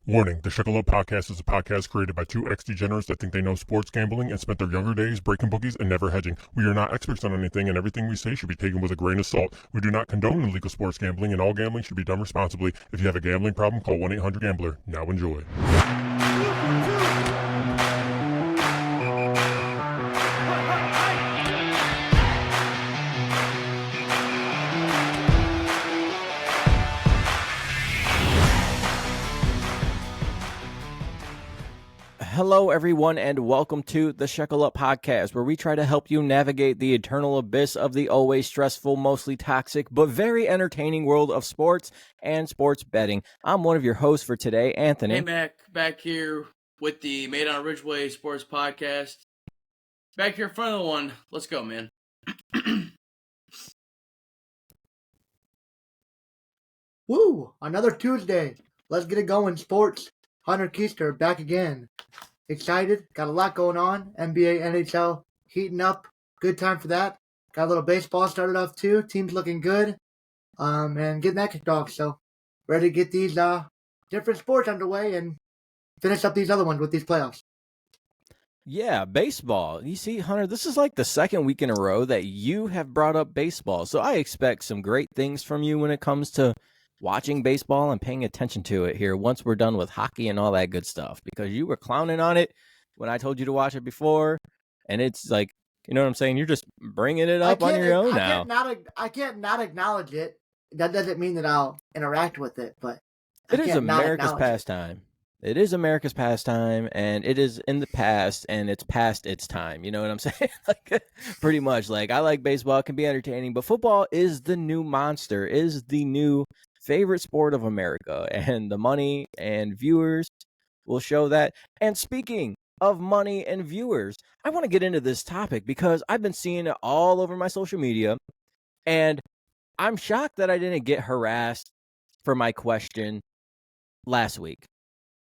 Warning, the Speculate podcast is a podcast created by two ex-degenerates that think they know sports gambling and spent their younger days breaking bookies and never hedging. We are not experts on anything, and everything we say should be taken with a grain of salt. We do not condone illegal sports gambling, and all gambling should be done responsibly. If you have a gambling problem, call 1-800-GAMBLER. Now enjoy. Hello, everyone, and welcome to the Shekel Up Podcast, where we try to help you navigate the eternal abyss of the always stressful, mostly toxic, but very entertaining world of sports and sports betting. I'm one of your hosts for today, Anthony. Hey, Mac, back here with the Made on Ridgeway Sports Podcast. Back here in front of the one. Let's go, man. Woo! Another Tuesday. Let's get it going, sports. Hunter Keister back again. Excited. Got a lot going on. NBA, NHL heating up. Good time for that. Got a little baseball started off too. Team's looking good. And getting that kicked off. So ready to get these different sports underway and finish up these other ones with these playoffs. Yeah, baseball. You see, Hunter, this is like the second week in a row that you have brought up baseball. So I expect some great things from you when it comes to watching baseball and paying attention to it here once we're done with hockey and all that good stuff, because you were clowning on it when I told you to watch it before, and it's like, you know what I'm saying? You're just bringing it up on your own now. I can't not acknowledge it. That doesn't mean that I'll interact with it, but it is America's pastime. It is America's pastime, and it is in the past, and it's past its time. You know what I'm saying? Like, pretty much. Like, I like baseball. It can be entertaining, but football is the new monster, is the new favorite sport of America, and the money and viewers will show that. And speaking of money and viewers, I want to get into this topic because I've been seeing it all over my social media, and I'm shocked that I didn't get harassed for my question last week.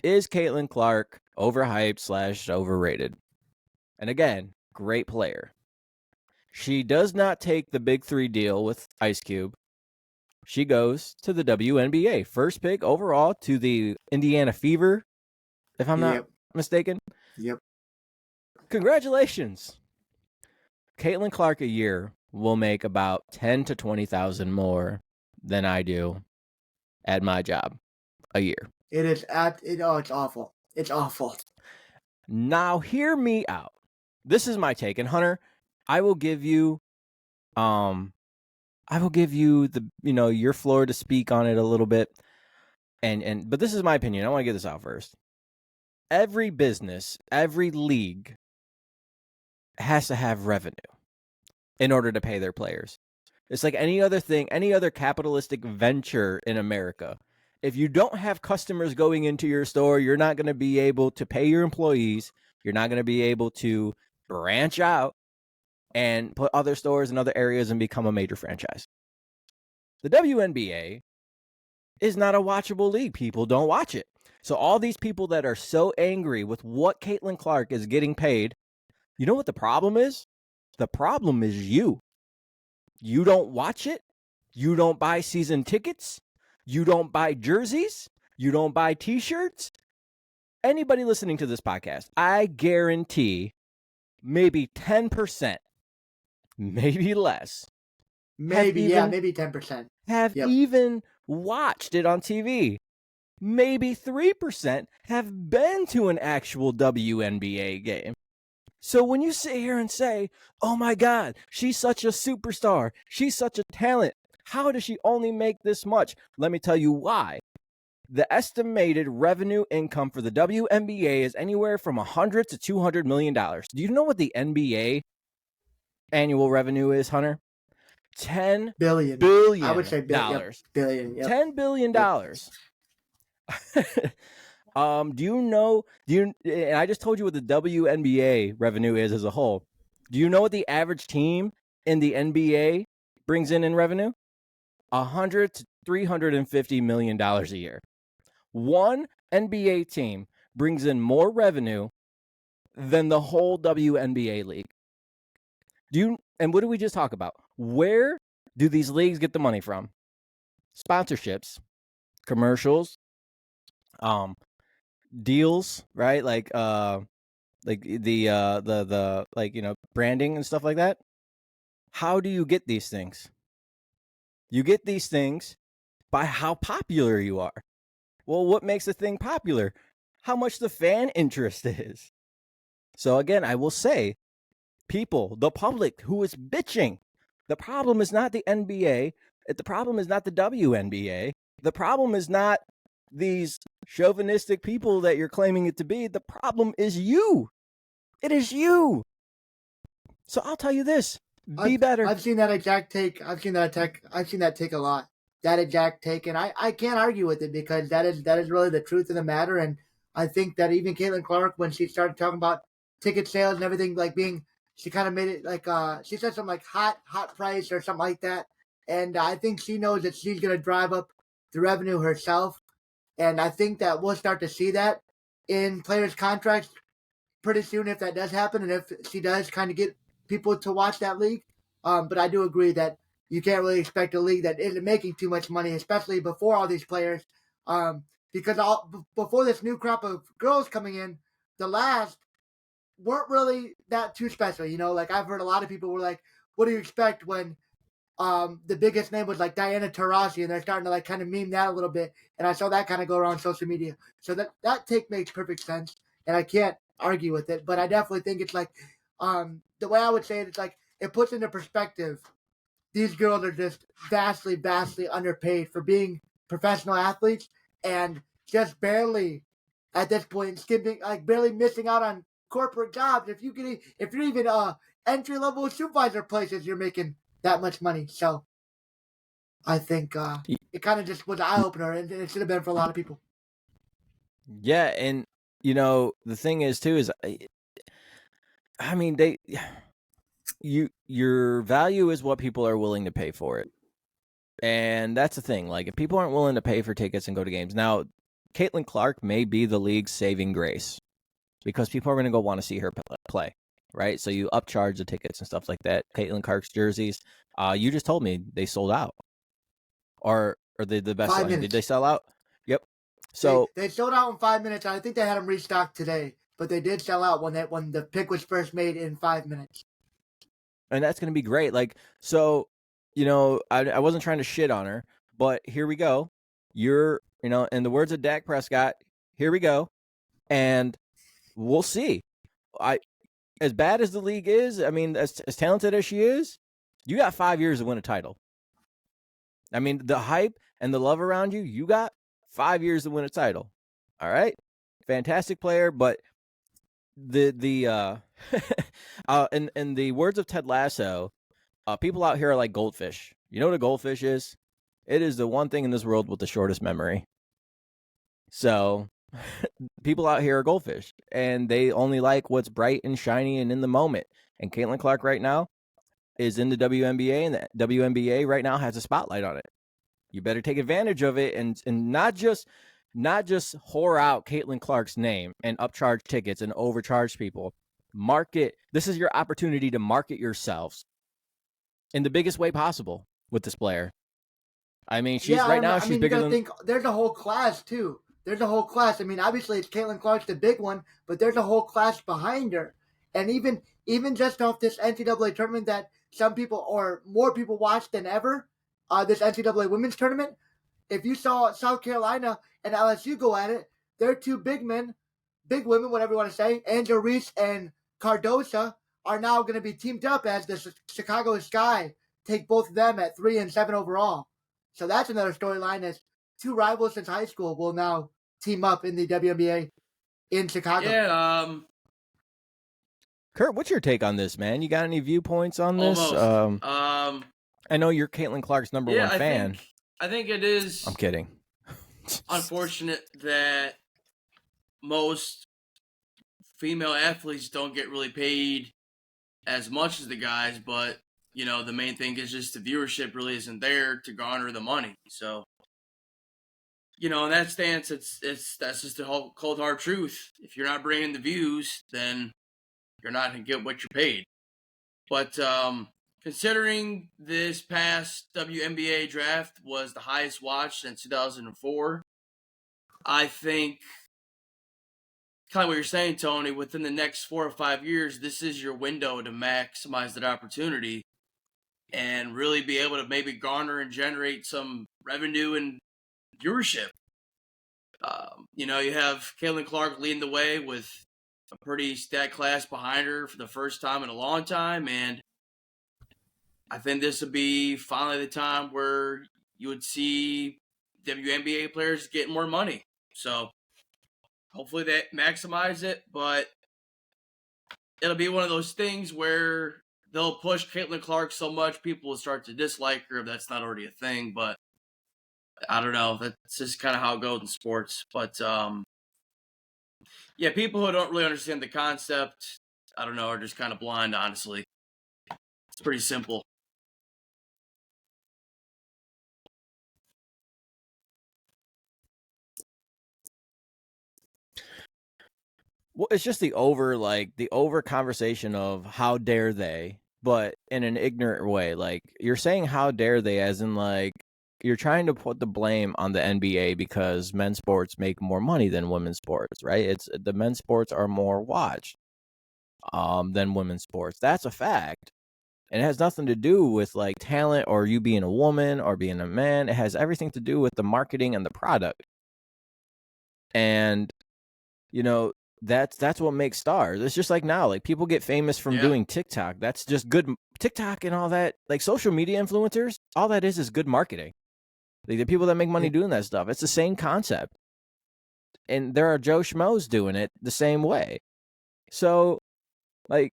Is Caitlin Clark overhyped / overrated? And again, great player. She does not take the big three deal with Ice Cube. She goes to the WNBA. First pick overall to the Indiana Fever, if I'm not mistaken. Yep. Congratulations. Caitlin Clark a year will make about 10 to 20,000 more than I do at my job a year. It is it's awful. It's awful. Now hear me out. This is my take, and Hunter, I will give you the your floor to speak on it a little bit. But this is my opinion. I want to get this out first. Every business, every league has to have revenue in order to pay their players. It's like any other thing, any other capitalistic venture in America. If you don't have customers going into your store, you're not going to be able to pay your employees. You're not going to be able to branch out and put other stores in other areas and become a major franchise. The WNBA is not a watchable league. People don't watch it. So all these people that are so angry with what Caitlin Clark is getting paid, you know what the problem is? The problem is you. You don't watch it. You don't buy season tickets. You don't buy jerseys. You don't buy t-shirts. Anybody listening to this podcast, I guarantee maybe 10%, maybe less. Maybe 10%. Have even watched it on TV. Maybe 3% have been to an actual WNBA game. So when you sit here and say, oh my God, she's such a superstar, she's such a talent, how does she only make this much? Let me tell you why. The estimated revenue income for the WNBA is anywhere from $100 to $200 million. Do you know what the NBA annual revenue is, Hunter? $10 billion. I would say billion. Billion. Yep. $10 billion. And I just told you what the WNBA revenue is as a whole. Do you know what the average team in the NBA brings in revenue? $100 to $350 million a year. One NBA team brings in more revenue than the whole WNBA league. And what did we just talk about? Where do these leagues get the money from? Sponsorships, commercials, deals, right? Like the like, you know, branding and stuff like that. How do you get these things? You get these things by how popular you are. Well, what makes a thing popular? How much the fan interest is. So again, I will say, people, the public who is bitching, the problem is not the NBA. The problem is not the WNBA. The problem is not these chauvinistic people that you're claiming it to be. The problem is you. It is you. So I'll tell you this: be better. I've seen that exact take. I've seen that take a lot. That exact take, and I can't argue with it because that is really the truth of the matter. And I think that even Caitlin Clark, when she started talking about ticket sales and everything, like being, she kind of made it like she said something like hot price or something like that. And I think she knows that she's gonna drive up the revenue herself. And I think that we'll start to see that in players' contracts pretty soon if that does happen, and if she does kind of get people to watch that league. But I do agree that you can't really expect a league that isn't making too much money, especially before all these players. Because before this new crop of girls coming in, the last weren't really that too special. You know, like I've heard a lot of people were like, "What do you expect when the biggest name was like Diana Taurasi," and they're starting to like kind of meme that a little bit. And I saw that kind of go around social media. So that take makes perfect sense, and I can't argue with it. But I definitely think it's like the way I would say it's like it puts into perspective. These girls are just vastly, vastly underpaid for being professional athletes and just barely at this point skipping, like barely missing out on corporate jobs. If you're even entry level supervisor places, you're making that much money. So I think it kind of just was an eye opener, and it should have been for a lot of people. Yeah, and you know the thing is too is, I mean, your value is what people are willing to pay for it, and that's the thing. Like if people aren't willing to pay for tickets and go to games, now Caitlin Clark may be the league's saving grace because people are going to go want to see her play, right? So you upcharge the tickets and stuff like that. Caitlin Clark's jerseys, you just told me they sold out, or are they the best 5 selling? Did minutes. they sell out? Yep. So they sold out in 5 minutes. I think they had them restocked today, but they did sell out when the pick was first made in 5 minutes. and that's going to be great. Like, so, you know, I wasn't trying to shit on her, but here we go. You're, you know, in the words of Dak Prescott, here we go, and we'll see. As bad as the league is, I mean, as talented as she is, you got 5 years to win a title. I mean, the hype and the love around you, you got 5 years to win a title. All right, fantastic player, but the in the words of Ted Lasso, people out here are like goldfish. You know what a goldfish is? It is the one thing in this world with the shortest memory. So people out here are goldfish, and they only like what's bright and shiny and in the moment. And Caitlin Clark right now is in the WNBA, and the WNBA right now has a spotlight on it. You better take advantage of it, and not just whore out Caitlin Clark's name and upcharge tickets and overcharge people. Market. This is your opportunity to market yourselves in the biggest way possible with this player. I mean, she's right now. She's bigger than. Think there's a whole class too. There's a whole class. I mean, obviously it's Caitlin Clark's the big one, but there's a whole class behind her. And even just off this NCAA tournament that some people or more people watched than ever, this NCAA women's tournament. If you saw South Carolina and LSU go at it, their two big women, whatever you want to say, Angel Reese and Cardosa, are now going to be teamed up as the Chicago Sky take both of them at 3 and 7 overall. So that's another storyline as two rivals since high school will now team up in the WNBA in Chicago. Yeah. Kurt, what's your take on this, man? You got any viewpoints on this? Almost. I know you're Caitlin Clark's number one fan. I think it is. I'm kidding. Unfortunate that most female athletes don't get really paid as much as the guys, but you know the main thing is just the viewership really isn't there to garner the money. So, you know, in that stance, that's just the whole cold hard truth. If you're not bringing the views, then you're not gonna get what you're paid. But considering this past WNBA draft was the highest watched since 2004, I think kind of what you're saying, Tony, within the next 4 or 5 years, this is your window to maximize that opportunity and really be able to maybe garner and generate some revenue and viewership. You have Caitlin Clark leading the way with a pretty stat class behind her for the first time in a long time, and I think this would be finally the time where you would see WNBA players getting more money. So hopefully they maximize it, but it'll be one of those things where they'll push Caitlin Clark so much people will start to dislike her if that's not already a thing. But I don't know. That's just kind of how it goes in sports. But yeah, people who don't really understand the concept, I don't know, are just kind of blind, honestly. It's pretty simple. Well, it's just the over conversation of how dare they, but in an ignorant way. Like, you're saying how dare they as in like you're trying to put the blame on the NBA because men's sports make more money than women's sports, right? It's the men's sports are more watched than women's sports. That's a fact. And it has nothing to do with like talent or you being a woman or being a man. It has everything to do with the marketing and the product. And that's what makes stars. It's just like now, like people get famous from doing TikTok. That's just good. TikTok and all that, like social media influencers, all that is good marketing. Like the people that make money doing that stuff, it's the same concept. And there are Joe Schmoes doing it the same way. So, like,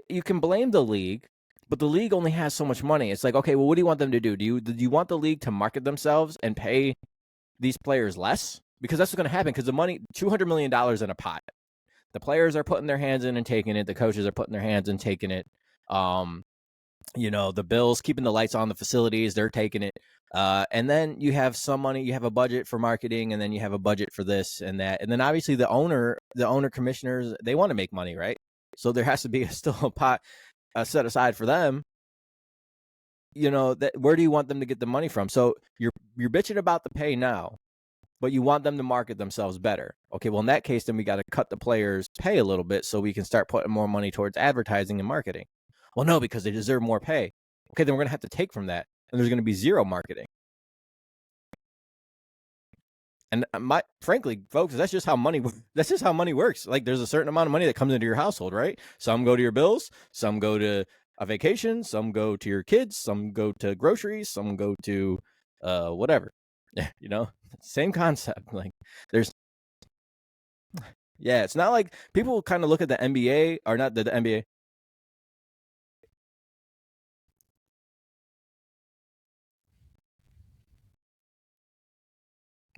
you can blame the league, but the league only has so much money. It's like, okay, well, what do you want them to do? Do you want the league to market themselves and pay these players less? Because that's what's going to happen. Because the money, $200 million in a pot. The players are putting their hands in and taking it. The coaches are putting their hands in and taking it. The Bills keeping the lights on the facilities, they're taking it. And then you have some money. You have a budget for marketing, and then you have a budget for this and that. And then obviously the owner commissioners, they want to make money, right? So there has to be still a pot set aside for them. Where do you want them to get the money from? So you're bitching about the pay now, but you want them to market themselves better. Okay, well, in that case, then we got to cut the players' pay a little bit so we can start putting more money towards advertising and marketing. Well, no, because they deserve more pay. Okay, then we're going to have to take from that, and there's going to be zero marketing. And frankly, folks, that's just how money works. Like, there's a certain amount of money that comes into your household, right? Some go to your bills, some go to a vacation, some go to your kids, some go to groceries, some go to whatever. Same concept. Like, it's not like people kind of look at the NBA or not the NBA.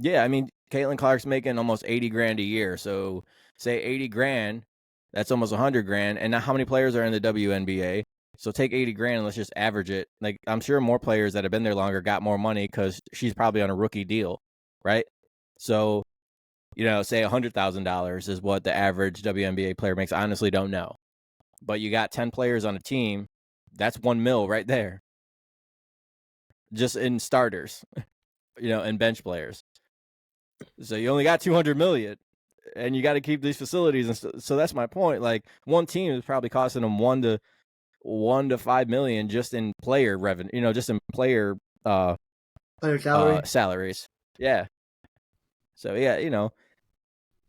Yeah, I mean, Caitlin Clark's making almost 80 grand a year. So say 80 grand, that's almost 100 grand. And now how many players are in the WNBA? So take 80 grand and let's just average it. Like, I'm sure more players that have been there longer got more money because she's probably on a rookie deal, right? So, say $100,000 is what the average WNBA player makes. I honestly don't know. But you got 10 players on a team. That's $1 million right there. Just in starters, and bench players. So you only got 200 million and you got to keep these facilities. And so that's my point. Like, one team is probably costing them $1 to $5 million just in player revenue, just in player salaries. Yeah. So yeah,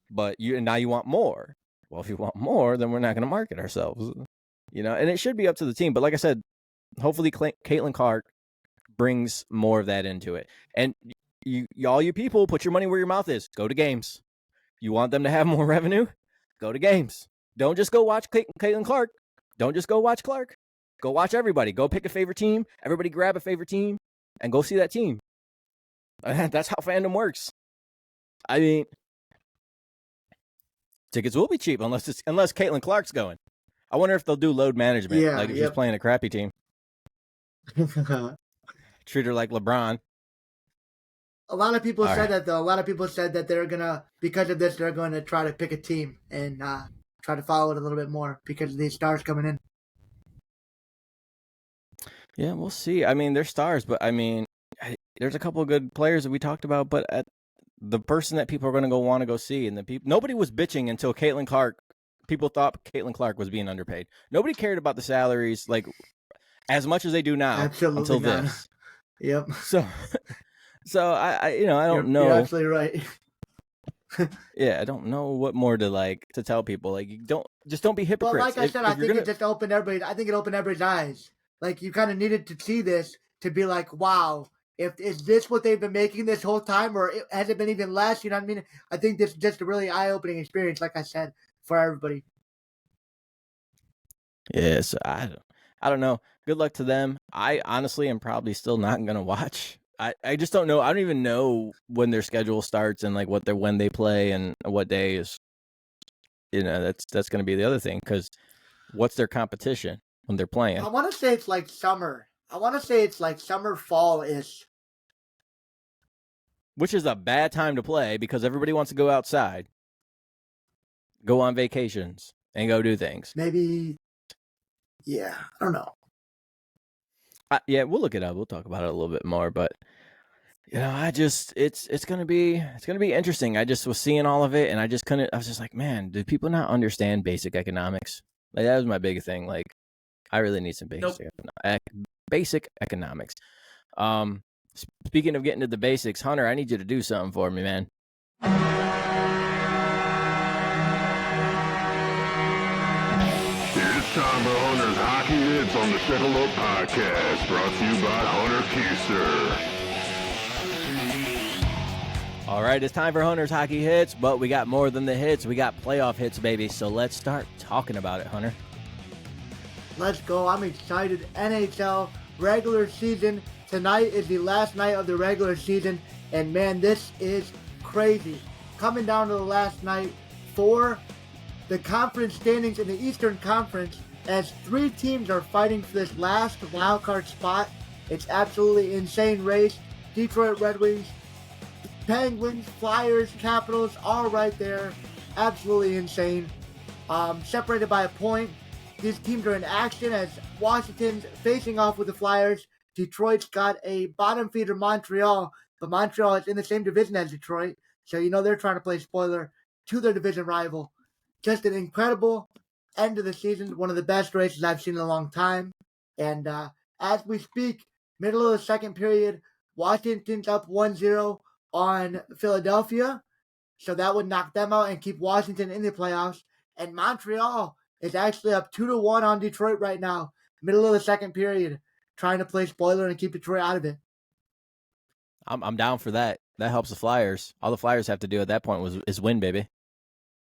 but now you want more. Well, if you want more, then we're not going to market ourselves, and it should be up to the team. But like I said, hopefully Caitlin Clark brings more of that into it. And all you people, put your money where your mouth is. Go to games. You want them to have more revenue? Go to games. Don't just go watch Caitlin Clark. Don't just go watch Clark. Go watch everybody. Go pick a favorite team. Everybody grab a favorite team and go see that team. That's how fandom works. I mean, tickets will be cheap unless Caitlin Clark's going. I wonder if they'll do load management, if she's playing a crappy team. Treat her like LeBron. A lot of people said that, though. A lot of people said that because of this, they're going to try to pick a team and try to follow it a little bit more because of these stars coming in. Yeah, we'll see. I mean, they're stars, but I mean, there's a couple of good players that we talked about, but the person that people are going to want to go see. And nobody was bitching until Caitlin Clark. People thought Caitlin Clark was being underpaid. Nobody cared about the salaries like as much as they do now. Absolutely until not. this. Yep. So I don't know. You're absolutely right. Yeah, I don't know what more to tell people. Like, don't be hypocrites. But like I said, I think it just opened everybody's. I think it opened everybody's eyes. Like, you kind of needed to see this to be like, wow, is this what they've been making this whole time, or has it been even less? You know what I mean? I think this is just a really eye-opening experience, like I said, for everybody. Yeah, so I don't know. Good luck to them. I honestly am probably still not gonna watch. I just don't know. I don't even know when their schedule starts and like when they play and what day is. That's gonna be the other thing, because what's their competition when they're playing? I want to say it's like summer. I want to say it's like summer, fall-ish. Which is a bad time to play because everybody wants to go outside, go on vacations, and go do things. Maybe, yeah, I don't know. Yeah, we'll look it up. We'll talk about it a little bit more, but it's gonna be interesting. I just was seeing all of it, and I was just like, man, do people not understand basic economics? Like, that was my big thing. Like, I really need some basic economics. Speaking of getting to the basics, Hunter, I need you to do something for me, man. It's time for Hunter's Hockey Hits on the Speculate podcast, brought to you by Hunter Keister. All right, it's time for Hunter's Hockey Hits, but we got more than the hits. We got playoff hits, baby. So let's start talking about it, Hunter. Let's go. I'm excited. NHL regular season. Tonight is the last night of the regular season, and man, this is crazy. Coming down to the last night for the conference standings in the Eastern Conference, as 3 teams are fighting for this last wildcard spot. It's absolutely insane race. Detroit Red Wings, Penguins, Flyers, Capitals, all right there. Absolutely insane. Separated by a point. These teams are in action as Washington's facing off with the Flyers. Detroit's got a bottom feeder, Montreal, but Montreal is in the same division as Detroit, so they're trying to play spoiler to their division rival. Just an incredible end of the season, one of the best races I've seen in a long time. And as we speak, middle of the second period, Washington's up 1-0 on Philadelphia, so that would knock them out and keep Washington in the playoffs. And Montreal is actually up 2-1 on Detroit right now, middle of the second period, trying to play spoiler and keep Detroit out of it. I'm down for that. That helps the Flyers. All the Flyers have to do at that point is win, baby.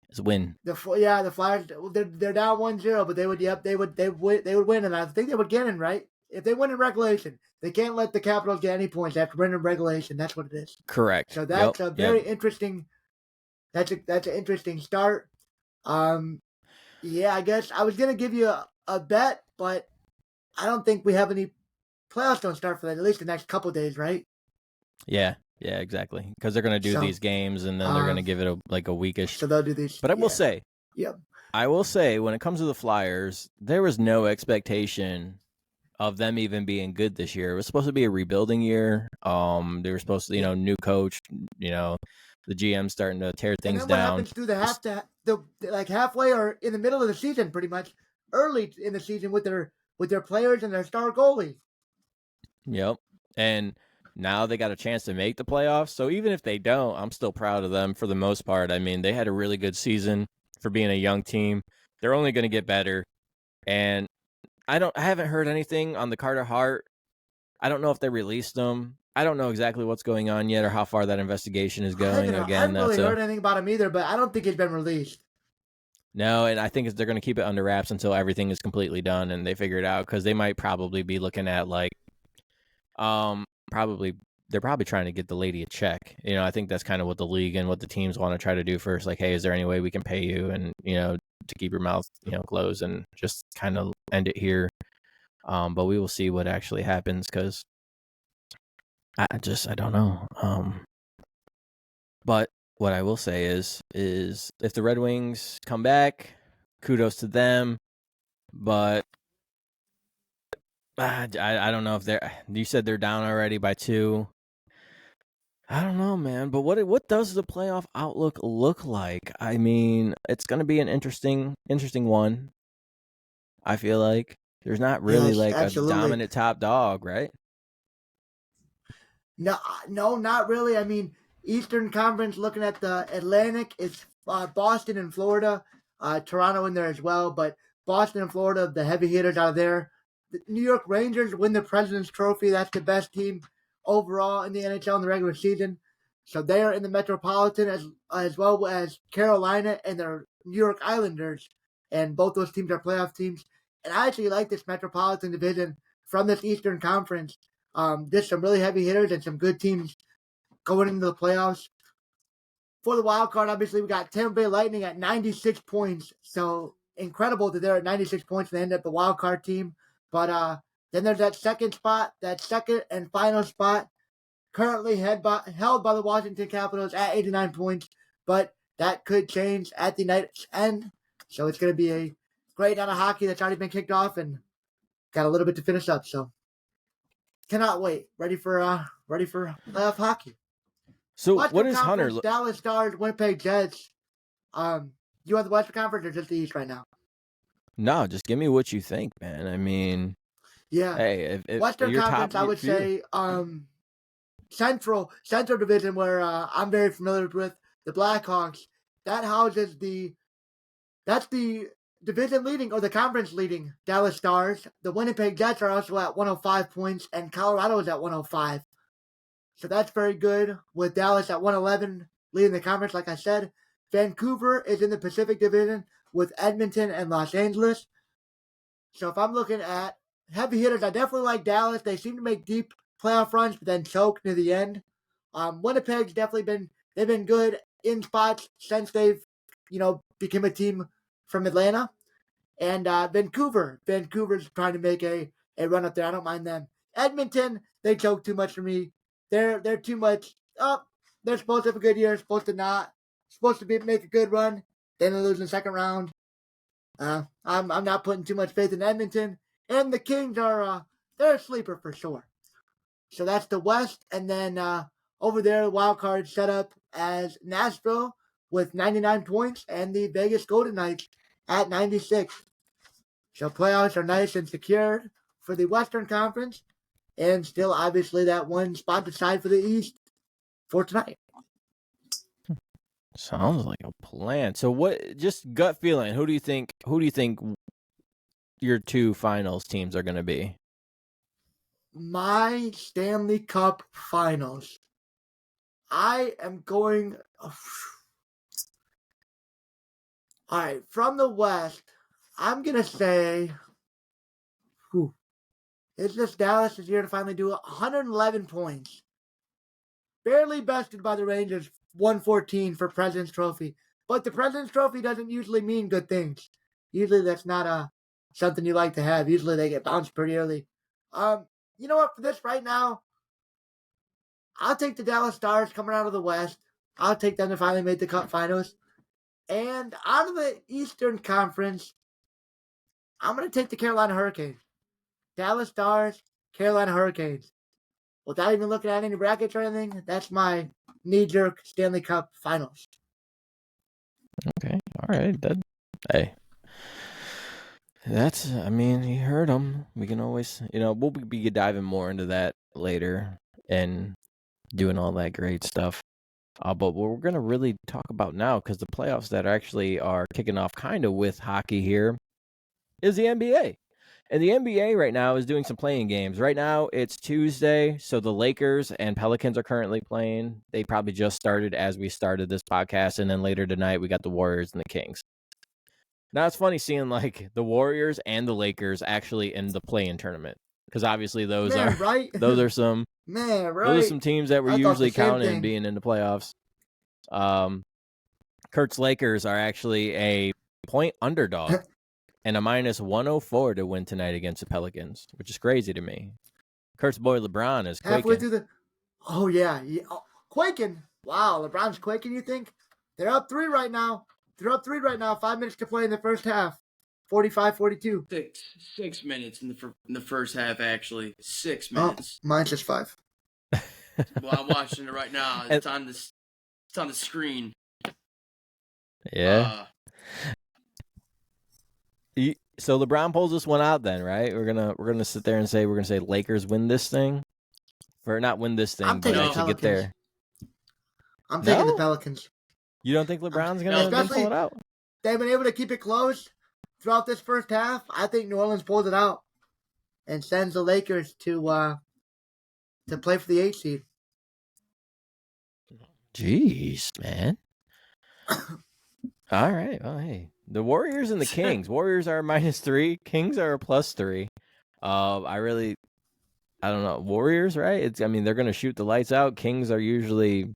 Is win. The Flyers, they're down 1-0, but they would win, and I think they would get in, right? If they win in regulation, they can't let the Capitals get any points. They have to win in regulation. That's what it is. Correct. So that's a very interesting. That's an interesting start. Yeah, I guess I was gonna give you a bet, but I don't think we have any playoffs. Don't start for that, at least the next couple days, right? Yeah, exactly. Because they're going to do these games, and then they're going to give it a weekish. So they'll do these. But I will say, yep. I will say, when it comes to the Flyers, there was no expectation of them even being good this year. It was supposed to be a rebuilding year. They were supposed to, new coach, the GM starting to tear things and then down. What happens through the halfway or in the middle of the season, pretty much early in the season with their players and their star goalie. Yep. And now they got a chance to make the playoffs. So even if they don't, I'm still proud of them for the most part. I mean, they had a really good season for being a young team. They're only going to get better. And I haven't heard anything on the Carter Hart. I don't know if they released them. I don't know exactly what's going on yet or how far that investigation is going. I haven't really heard anything about him either, but I don't think it's been released. No, and I think they're going to keep it under wraps until everything is completely done and they figure it out, because they might probably be looking at they're probably trying to get the lady a check. I think that's kind of what the league and what the teams want to try to do first. Like, hey, is there any way we can pay you and, to keep your mouth, closed and just kind of end it here. But we will see what actually happens, because I don't know. But what I will say is if the Red Wings come back, kudos to them. But I don't know if you said they're down already by 2. I don't know, man. But what does the playoff outlook look like? I mean, it's going to be an interesting one. I feel like there's not really Yes, like a absolutely. dominant top dog, right? No, not really. I mean, Eastern Conference, looking at the Atlantic, it's Boston and Florida, Toronto in there as well. But Boston and Florida, the heavy hitters out of there. The New York Rangers win the President's Trophy. That's the best team overall in the NHL in the regular season. So they are in the Metropolitan as well as Carolina and their New York Islanders. And both those teams are playoff teams. And I actually like this Metropolitan division from this Eastern Conference. There's some really heavy hitters and some good teams going into the playoffs. For the wild card, obviously, we got Tampa Bay Lightning at 96 points. So incredible that they're at 96 points and they end up the wild card team. But then there's that second and final spot, currently held by the Washington Capitals at 89 points. But that could change at the night's end. So it's going to be a great night of hockey that's already been kicked off and got a little bit to finish up. So cannot wait. Ready for playoff hockey. So Western what is Conference, Hunter? Dallas Stars, Winnipeg Jets. You want the Western Conference or just the East right now? No, just give me what you think, man. I mean, Yeah, hey, if Western your Conference, top I would few. say Central Division, where I'm very familiar with the Blackhawks. That's the division leading or the conference leading Dallas Stars. The Winnipeg Jets are also at 105 points, and Colorado is at 105. So that's very good with Dallas at 111 leading the conference, like I said. Vancouver is in the Pacific Division with Edmonton and Los Angeles. So if I'm looking at heavy hitters, I definitely like Dallas. They seem to make deep playoff runs, but then choke near the end. Winnipeg's definitely been good in spots since they've become a team from Atlanta. And Vancouver's trying to make a run up there. I don't mind them. Edmonton, they choke too much for me. They're too much. Oh, they're supposed to have a good year, supposed to not. Supposed to make a good run. Then they lose in the second round. I'm not putting too much faith in Edmonton. And the Kings are they're a sleeper for sure. So that's the West, and then over there, the wild card set up as Nashville with 99 points, and the Vegas Golden Knights at 96. So playoffs are nice and secured for the Western Conference, and still obviously that one spot aside for the East for tonight. Sounds like a plan. So what? Just gut feeling. Who do you think your two finals teams are going to be? My Stanley Cup Finals. I am going. All right, from the West, I'm gonna say. It's just Dallas is here to finally do 111 points. Barely bested by the Rangers, 114 for President's Trophy. But the President's Trophy doesn't usually mean good things. Usually that's not something you like to have. Usually they get bounced pretty early. You know what? For this right now, I'll take the Dallas Stars coming out of the West. I'll take them to finally make the Cup Finals. And out of the Eastern Conference, I'm going to take the Carolina Hurricanes. Dallas Stars, Carolina Hurricanes. Without even looking at any brackets or anything, that's my knee-jerk Stanley Cup Finals. Okay, all right. I mean, you heard them. We can always, we'll be diving more into that later and doing all that great stuff. But what we're going to really talk about now, because the playoffs that actually are kicking off kind of with hockey here, is the NBA. And the NBA right now is doing some playing games. Right now, it's Tuesday, so the Lakers and Pelicans are currently playing. They probably just started as we started this podcast, and then later tonight, we got the Warriors and the Kings. Now, it's funny seeing, like, the Warriors and the Lakers actually in the play-in tournament, because obviously those are some teams that we're usually counting being in the playoffs. Kurt's Lakers are actually a point underdog. And a minus 104 to win tonight against the Pelicans, which is crazy to me. Kurt's boy LeBron is quaking. Halfway through the... Oh, yeah. Oh, quaking. Wow, LeBron's quaking, you think? They're up 3 right now. 5 minutes to play in the first half. 45-42. 6 minutes in the first half, actually. 6 minutes. Oh, mine's just 5. Well, I'm watching it right now. It's on this. It's on the screen. Yeah. So LeBron pulls this one out. Then, right? We're gonna sit there and say Lakers win this thing, or not win this thing, I'm but taking actually get there. I'm taking No? the Pelicans. You don't think LeBron's gonna pull it out? They've been able to keep it close throughout this first half. I think New Orleans pulls it out and sends the Lakers to play for the 8th seed. Jeez, man. All right. Well, hey, the Warriors and the Kings. Warriors are -3. Kings are a +3. I don't know. Warriors, right? They're going to shoot the lights out. Kings are usually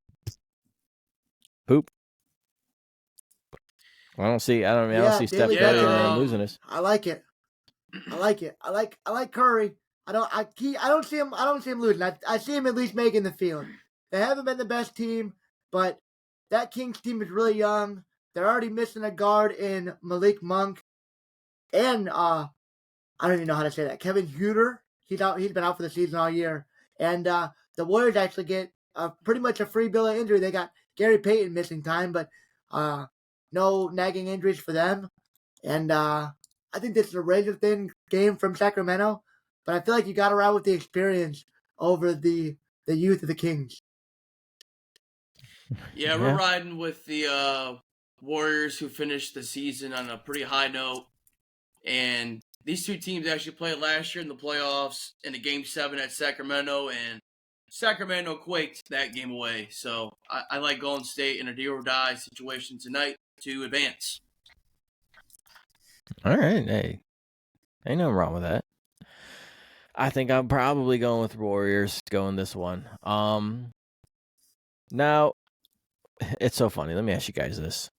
poop. I don't see Steph Curry losing this. I like it. I like Curry. I don't see him losing. I see him at least making the field. They haven't been the best team, but that Kings team is really young. They're already missing a guard in Malik Monk, and I don't even know how to say that. Kevin Huerter. He's out. He's been out for the season all year. And the Warriors actually get pretty much a free bill of injury. They got Gary Payton missing time, but no nagging injuries for them. And I think this is a razor-thin game from Sacramento, but I feel like you got to ride with the experience over the youth of the Kings. Yeah, we're riding with the Warriors, who finished the season on a pretty high note. And these two teams actually played last year in the playoffs in a Game 7 at Sacramento, and Sacramento quaked that game away. So I like Golden State in a do-or-die situation tonight to advance. All right. Hey, ain't nothing wrong with that. I think I'm probably going with Warriors going this one. Now, it's so funny. Let me ask you guys this.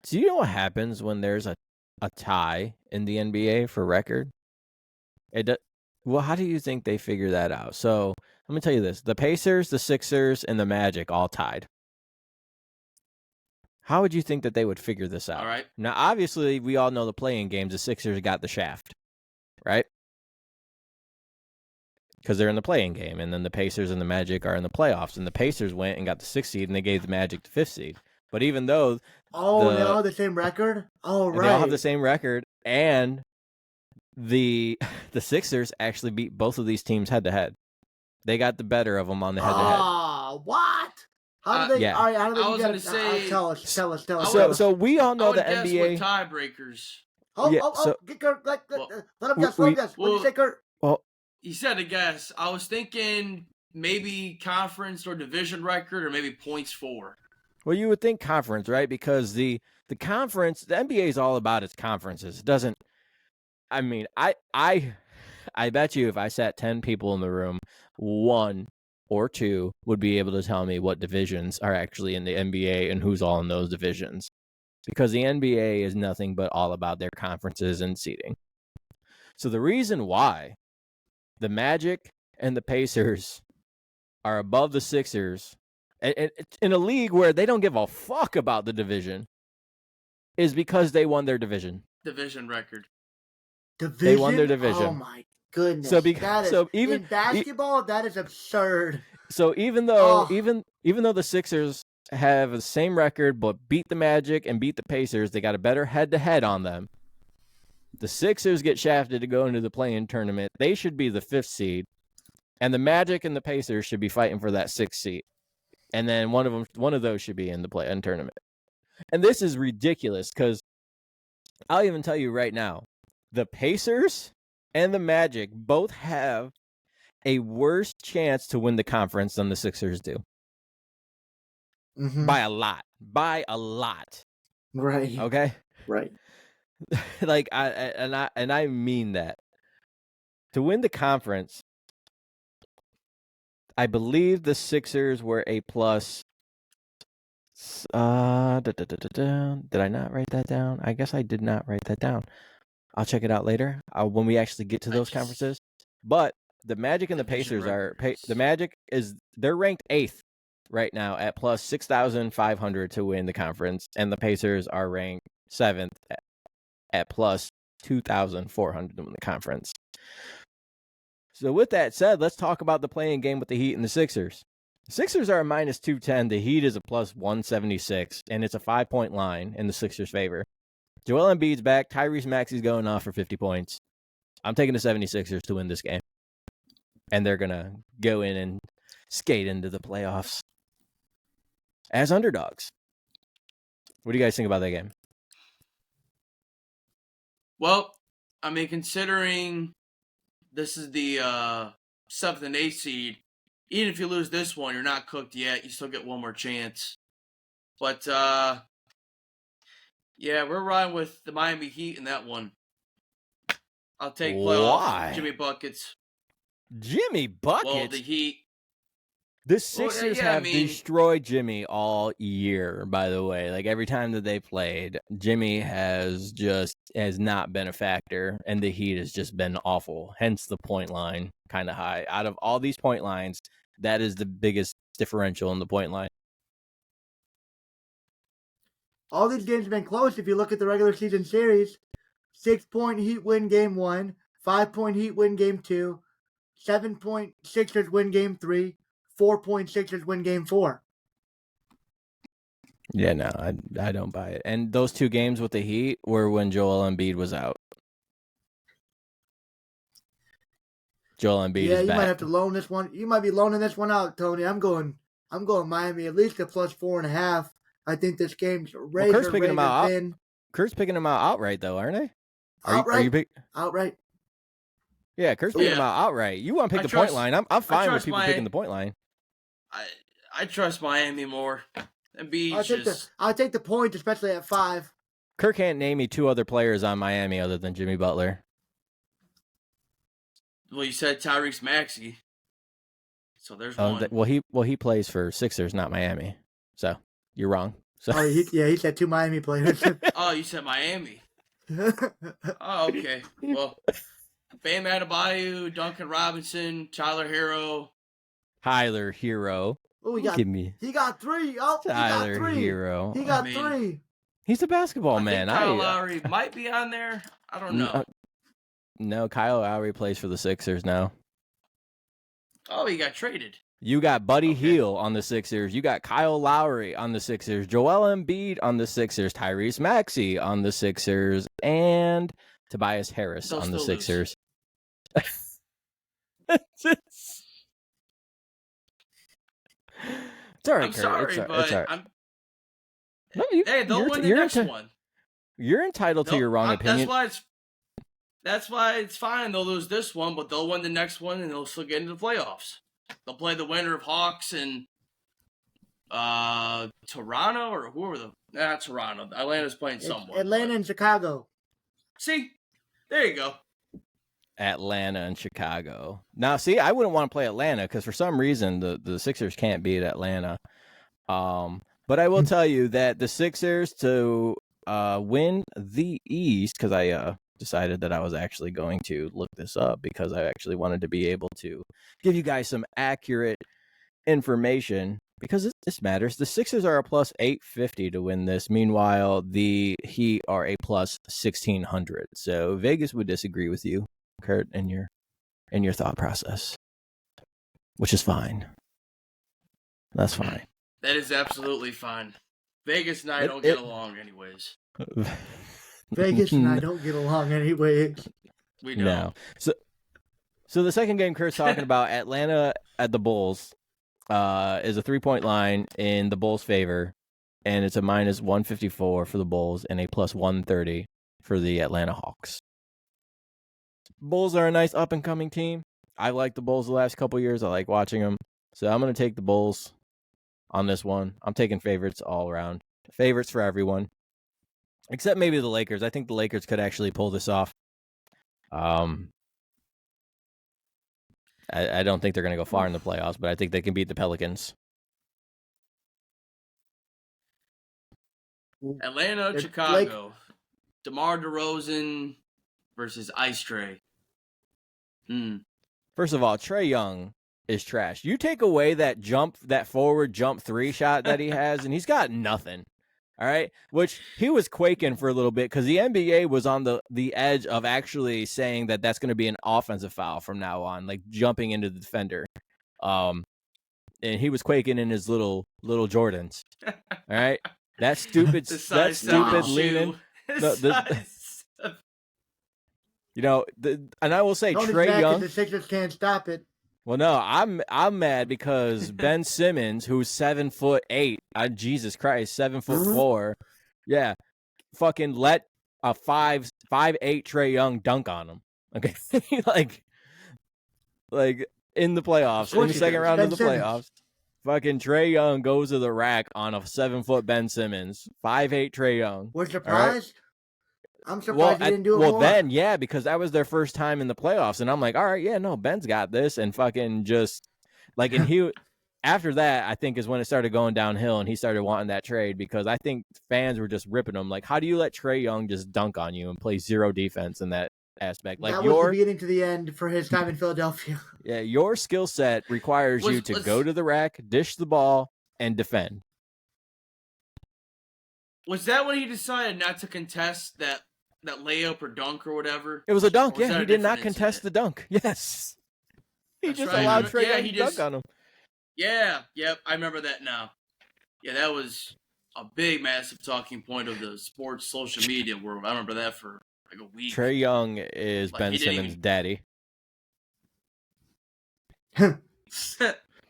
Do you know what happens when there's a tie in the NBA for record? Well, how do you think they figure that out? So let me tell you this. The Pacers, the Sixers, and the Magic all tied. How would you think that they would figure this out? All right. Now, obviously, we all know the play-in games. The Sixers got the shaft, right? Because they're in the play-in game, and then the Pacers and the Magic are in the playoffs, and the Pacers went and got the 6th seed, and they gave the Magic the 5th seed. But even though they all have the same record? Oh, right. They all have the same record, and the Sixers actually beat both of these teams head-to-head. They got the better of them on the head-to-head. Oh, what? How do they? Yeah. All right, how do they? I was going to say. Tell us. So we all know the NBA. With tiebreakers. Let him guess. What did you say, Kurt? Well, he said a guess. I was thinking maybe conference or division record, or maybe points for. Well, you would think conference, right? Because the conference, the NBA is all about its conferences. It doesn't. I mean, I bet you if I sat 10 people in the room, 1 or 2 would be able to tell me what divisions are actually in the NBA and who's all in those divisions. Because the NBA is nothing but all about their conferences and seeding. So the reason why the Magic and the Pacers are above the Sixers in a league where they don't give a fuck about the division is because they won their division. Division record. They won their division. Oh my goodness! In basketball, that is absurd. So even though the Sixers have the same record but beat the Magic and beat the Pacers, they got a better head-to-head on them. The Sixers get shafted to go into the play-in tournament. They should be the 5th seed, and the Magic and the Pacers should be fighting for that 6th seed. And then one of those should be in the play-in tournament. And this is ridiculous because I'll even tell you right now, the Pacers and the Magic both have a worse chance to win the conference than the Sixers do. Mm-hmm. By a lot. Right. Okay? Right. Like I mean that. To win the conference, I believe the Sixers were a plus. Did I not write that down? I guess I did not write that down. I'll check it out later when we actually get to those conferences. But the Magic and the Pacers they're ranked 8th right now at plus 6,500 to win the conference, and the Pacers are ranked 7th at plus 2,400 to win the conference. So with that said, let's talk about the play-in game with the Heat and the Sixers. Sixers are a minus 210. The Heat is a plus 176, and it's a 5-point line in the Sixers' favor. Joel Embiid's back. Tyrese Maxey's going off for 50 points. I'm taking the 76ers to win this game. And they're going to go in and skate into the playoffs as underdogs. What do you guys think about that game? Well, I mean, considering this is the 7th and 8th seed, even if you lose this one, you're not cooked yet. You still get one more chance. But, yeah, we're riding with the Miami Heat in that one. I'll take playoffs. Why? Jimmy Buckets. Jimmy Buckets? Well, the Heat. The Sixers have destroyed Jimmy all year, by the way. Like, every time that they played, Jimmy has not been a factor, and the Heat has just been awful. Hence the point line kind of high. Out of all these point lines, that is the biggest differential in the point line. All these games have been close if you look at the regular season series. 6-point Heat win game 1, 5-point Heat win game 2, 7-point Sixers win game 3, 4-point Sixers win game 4. Yeah, no, I don't buy it. And those two games with the Heat were when Joel Embiid was out. Joel Embiid is back. Yeah, you might have to loan this one. You might be loaning this one out, Tony. I'm going Miami at least a plus 4.5. I think this game's razor thin. Kurt's picking them out outright, though, aren't they? Outright. Yeah, Kurt's picking them out outright. You want to pick the point line? I'm fine with people picking the point line. I trust Miami more. I'll take the points, especially at 5. Kurt can't name me 2 other players on Miami other than Jimmy Butler. Well, you said Tyrese Maxey, so there's one. He plays for Sixers, not Miami. So you're wrong. So. He said 2 Miami players. Oh, you said Miami. Oh, okay. Well, Bam Adebayo, Duncan Robinson, Tyler Hero. Oh, he got 3. Oh, Tyler he got 3. Hero. He got 3. He's a basketball man. Kyle Lowry might be on there. I don't know. No, Kyle Lowry plays for the Sixers now. Oh, he got traded. You got Buddy Hield on the Sixers. You got Kyle Lowry on the Sixers. Joel Embiid on the Sixers. Tyrese Maxey on the Sixers. And Tobias Harris on the Sixers. It's all right, I'm sorry, Kurt. but it's all right. Hey, they'll win the next one. You're entitled to your wrong opinion. That's why it's fine. They'll lose this one, but they'll win the next one, and they'll still get into the playoffs. They'll play the winner of Hawks and Toronto, or whoever not Toronto. Atlanta's playing someone. Atlanta and Chicago. See, there you go. Atlanta and Chicago. Now, see, I wouldn't want to play Atlanta because for some reason the Sixers can't beat Atlanta. But I will tell you that the Sixers to win the East, because I decided that I was actually going to look this up because I actually wanted to be able to give you guys some accurate information because this matters. The Sixers are a plus 850 to win this. Meanwhile, the Heat are a plus 1600. So Vegas would disagree with you, Kurt, in your thought process, which is fine. That's fine. That is absolutely fine. Vegas and I don't get along anyways. Vegas and I don't get along anyways. We don't. No. So the second game Kurt's talking about, Atlanta at the Bulls, is a 3-point line in the Bulls' favor, and it's a minus 154 for the Bulls and a plus 130 for the Atlanta Hawks. Bulls are a nice up-and-coming team. I like the Bulls the last couple years. I like watching them. So I'm going to take the Bulls on this one. I'm taking favorites all around. Favorites for everyone. Except maybe the Lakers. I think the Lakers could actually pull this off. I don't think they're going to go far in the playoffs, but I think they can beat the Pelicans. Atlanta, Chicago. DeMar DeRozan versus Ice Trae. First of all, Trae Young is trash. You take away that forward jump 3 shot that he has, and he's got nothing. All right, which he was quaking for a little bit because the NBA was on the edge of actually saying that that's going to be an offensive foul from now on, like jumping into the defender. and he was quaking in his little Jordans. All right, that stupid leaning. And I will say Trae Young. The Sixers can't stop it. Well, no, I'm mad because Ben Simmons, who's 7'8", Jesus Christ, 7'4", yeah, fucking let a 5'8" Trae Young dunk on him. Okay, like in the playoffs, in the second round of the playoffs, fucking Trae Young goes to the rack on a 7-foot Ben Simmons, 5'8" Trae Young. We're surprised. I'm surprised he didn't do it more. Well, then, yeah, because that was their first time in the playoffs, and I'm like, all right, yeah, no, Ben's got this, and fucking just like, and he, after that, I think is when it started going downhill, and he started wanting that trade because I think fans were just ripping him. Like, how do you let Trae Young just dunk on you and play zero defense in that aspect? Like, that was the beginning to the end for his time in Philadelphia. Yeah, your skill set requires you to go to the rack, dish the ball, and defend. Was that when he decided not to contest that layup or dunk or whatever? It was a dunk, yeah. He did not contest the dunk. Yes. He just allowed Trae Young to dunk on him. Yeah, yep, I remember that now. Yeah, that was a big, massive talking point of the sports social media world. I remember that for like a week. Trae Young is Ben Simmons' daddy.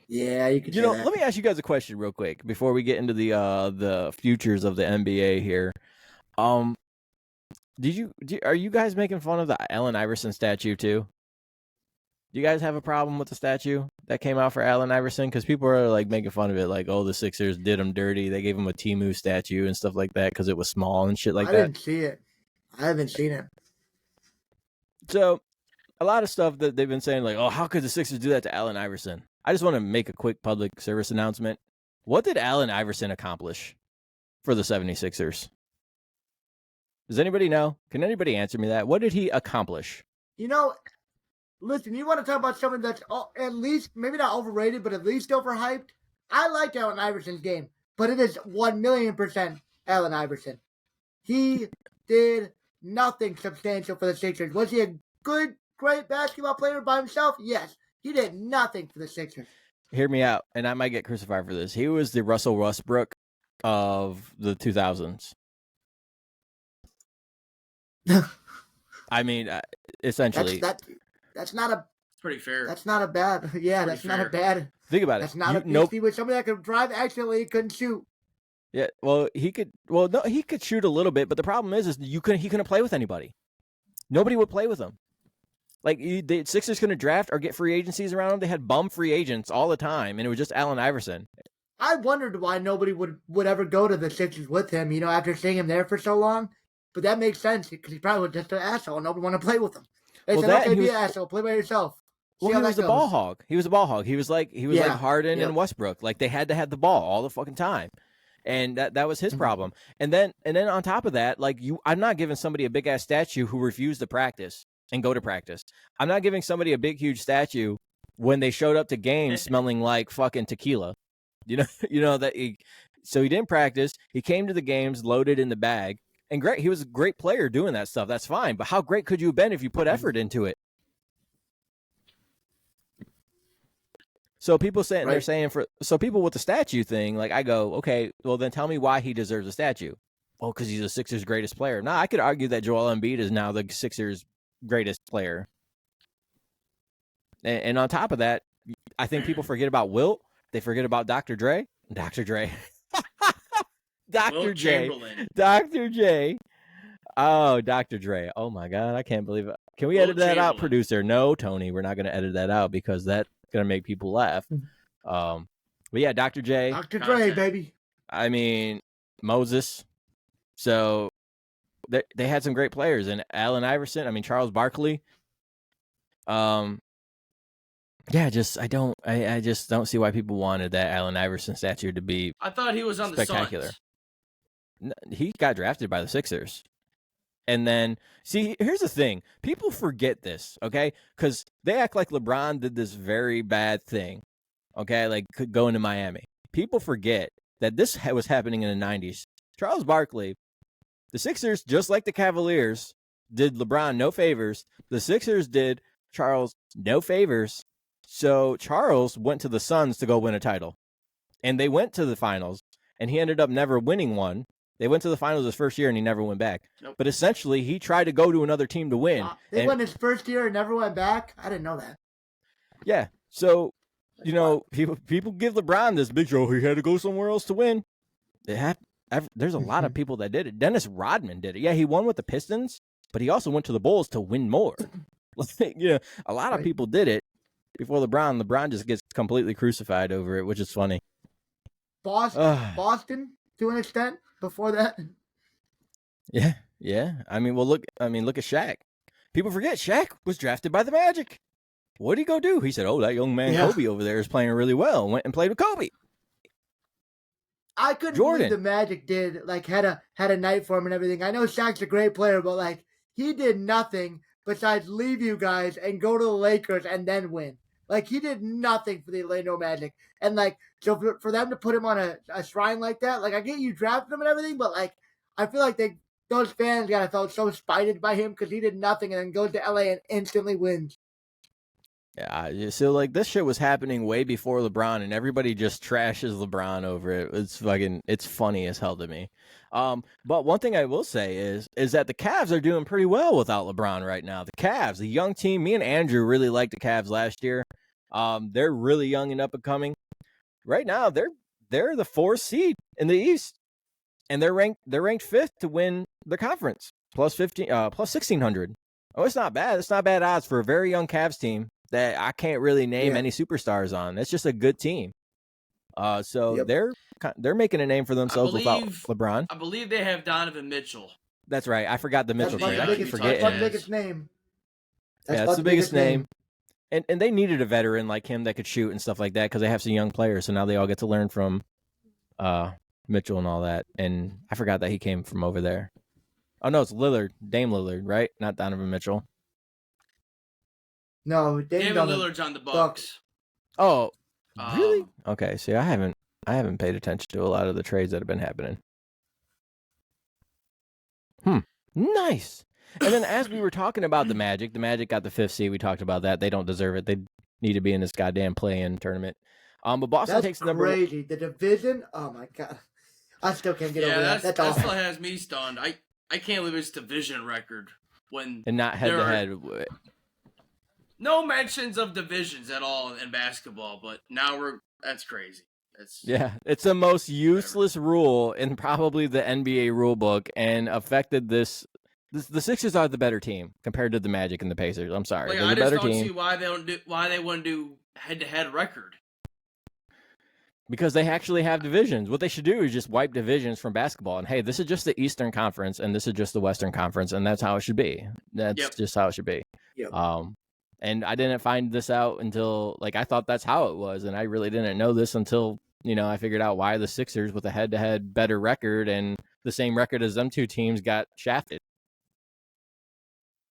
Yeah, you could. Let me ask you guys a question real quick before we get into the futures of the NBA here. Are you guys making fun of the Allen Iverson statue too? Do you guys have a problem with the statue that came out for Allen Iverson? Because people are like making fun of it, like, oh, the Sixers did him dirty. They gave him a Temu statue and stuff like that because it was small and shit like that. I didn't see it. I haven't seen it. So, a lot of stuff that they've been saying, like, oh, how could the Sixers do that to Allen Iverson? I just want to make a quick public service announcement. What did Allen Iverson accomplish for the 76ers? Does anybody know? Can anybody answer me that? What did he accomplish? Listen, you want to talk about something that's at least, maybe not overrated, but at least overhyped? I like Allen Iverson's game, but it is 1,000,000% Allen Iverson. He did nothing substantial for the Sixers. Was he a good, great basketball player by himself? Yes. He did nothing for the Sixers. Hear me out, and I might get crucified for this. He was the Russell Westbrook of the 2000s. I mean, essentially. That's not a... Pretty fair. That's not a bad... Yeah, that's not a bad... Think about it. That's not a beastie with somebody that could drive accidentally couldn't shoot. Yeah, well, he could shoot a little bit, but the problem is he couldn't play with anybody. Nobody would play with him. Like, the Sixers couldn't draft or get free agencies around him. They had bum free agents all the time, and it was just Allen Iverson. I wondered why nobody would ever go to the Sixers with him, after seeing him there for so long. But that makes sense, because he probably was just an asshole, and nobody wanted to play with him. They said, okay, be an asshole, play by yourself. Well, he was a ball hog. He was a ball hog. He was like Harden and Westbrook. Like, they had to have the ball all the fucking time. And that was his problem. And then on top of that, like, I'm not giving somebody a big ass statue who refused to practice and go to practice. I'm not giving somebody a big huge statue when they showed up to games smelling like fucking tequila. So he didn't practice. He came to the games loaded in the bag. And great, he was a great player doing that stuff. That's fine. But how great could you have been if you put effort into it? So people they're saying people with the statue thing, like, I go, okay, well then tell me why he deserves a statue. Oh, because he's the Sixers' greatest player. Now I could argue that Joel Embiid is now the Sixers' greatest player. And on top of that, I think people forget about Wilt. They forget about Dr. Dre. Dr. J. Dr. J. Oh, Dr. Dre. Oh my God, I can't believe it. Can we edit that out, producer? No, Tony, we're not going to edit that out because that's going to make people laugh. But yeah, Dr. J. Dr. Dre, baby. I mean, Moses. So they had some great players, and Allen Iverson. I mean, Charles Barkley. Yeah, I just don't see why people wanted that Allen Iverson statue to be. I thought he was on spectacular. The Suns. He got drafted by the Sixers. And then, see, here's the thing. People forget this, okay? Because they act like LeBron did this very bad thing, okay? Like, going to Miami. People forget that this was happening in the 90s. Charles Barkley, the Sixers, just like the Cavaliers, did LeBron no favors. The Sixers did Charles no favors. So Charles went to the Suns to go win a title, and they went to the finals, and he ended up never winning one. They went to the finals his first year, and he never went back. Nope. But essentially, he tried to go to another team to win. They won his first year and never went back? I didn't know that. Yeah. So, people give LeBron this big show. He had to go somewhere else to win. There's a lot of people that did it. Dennis Rodman did it. Yeah, he won with the Pistons, but he also went to the Bulls to win more. A lot of people did it before LeBron. LeBron just gets completely crucified over it, which is funny. Boston to an extent before that. Yeah. Look at Shaq. People forget Shaq was drafted by the Magic. What did he go do? He said, "Oh, that young man Kobe over there is playing really well." Went and played with Kobe. I couldn't believe the Magic did had a night for him and everything. I know Shaq's a great player, but he did nothing besides leave you guys and go to the Lakers and then win. He did nothing for the Orlando Magic. And so for them to put him on a shrine like that, I get you drafted him and everything, but I feel like those fans gotta felt so spited by him because he did nothing and then goes to LA and instantly wins. Yeah, so this shit was happening way before LeBron, and everybody just trashes LeBron over it. It's funny as hell to me. But one thing I will say is that the Cavs are doing pretty well without LeBron right now. The Cavs, the young team. Me and Andrew really liked the Cavs last year. They're really young and up and coming. Right now, they're the 4th seed in the East, and they're ranked 5th to win the conference, plus 1,600. Oh, it's not bad. It's not bad odds for a very young Cavs team that I can't really name any superstars on. It's just a good team. They're making a name for themselves without LeBron. I believe they have Donovan Mitchell. That's right. I forgot the Mitchell trade. I keep forgetting. That's the biggest name. That's the biggest name. And they needed a veteran like him that could shoot and stuff like that because they have some young players. So now they all get to learn from Mitchell and all that. And I forgot that he came from over there. Oh, no, it's Lillard. Dame Lillard, right? Not Donovan Mitchell. No, Dame Lillard's on the Bucks. Oh, really? Okay, see, I haven't paid attention to a lot of the trades that have been happening. Nice. And then as we were talking about the Magic got the 5th seed. We talked about that. They don't deserve it. They need to be in this goddamn play-in tournament. But Boston takes the number. That's crazy. The division. Oh my god, I still can't get over that. That's awful. That still has me stunned. I can't believe it's division record and not head-to-head. No mentions of divisions at all in basketball, but now that's crazy. It's the most useless rule in probably the NBA rule book and affected this. The Sixers are the better team compared to the Magic and the Pacers. I'm sorry. They're the better team. I just don't see why they wouldn't do head-to-head record. Because they actually have divisions. What they should do is just wipe divisions from basketball. And hey, this is just the Eastern Conference and this is just the Western Conference, and that's how it should be. That's just how it should be. Yep. And I didn't find this out until I thought that's how it was, and I really didn't know this until I figured out why the Sixers with a head-to-head better record and the same record as them two teams got shafted.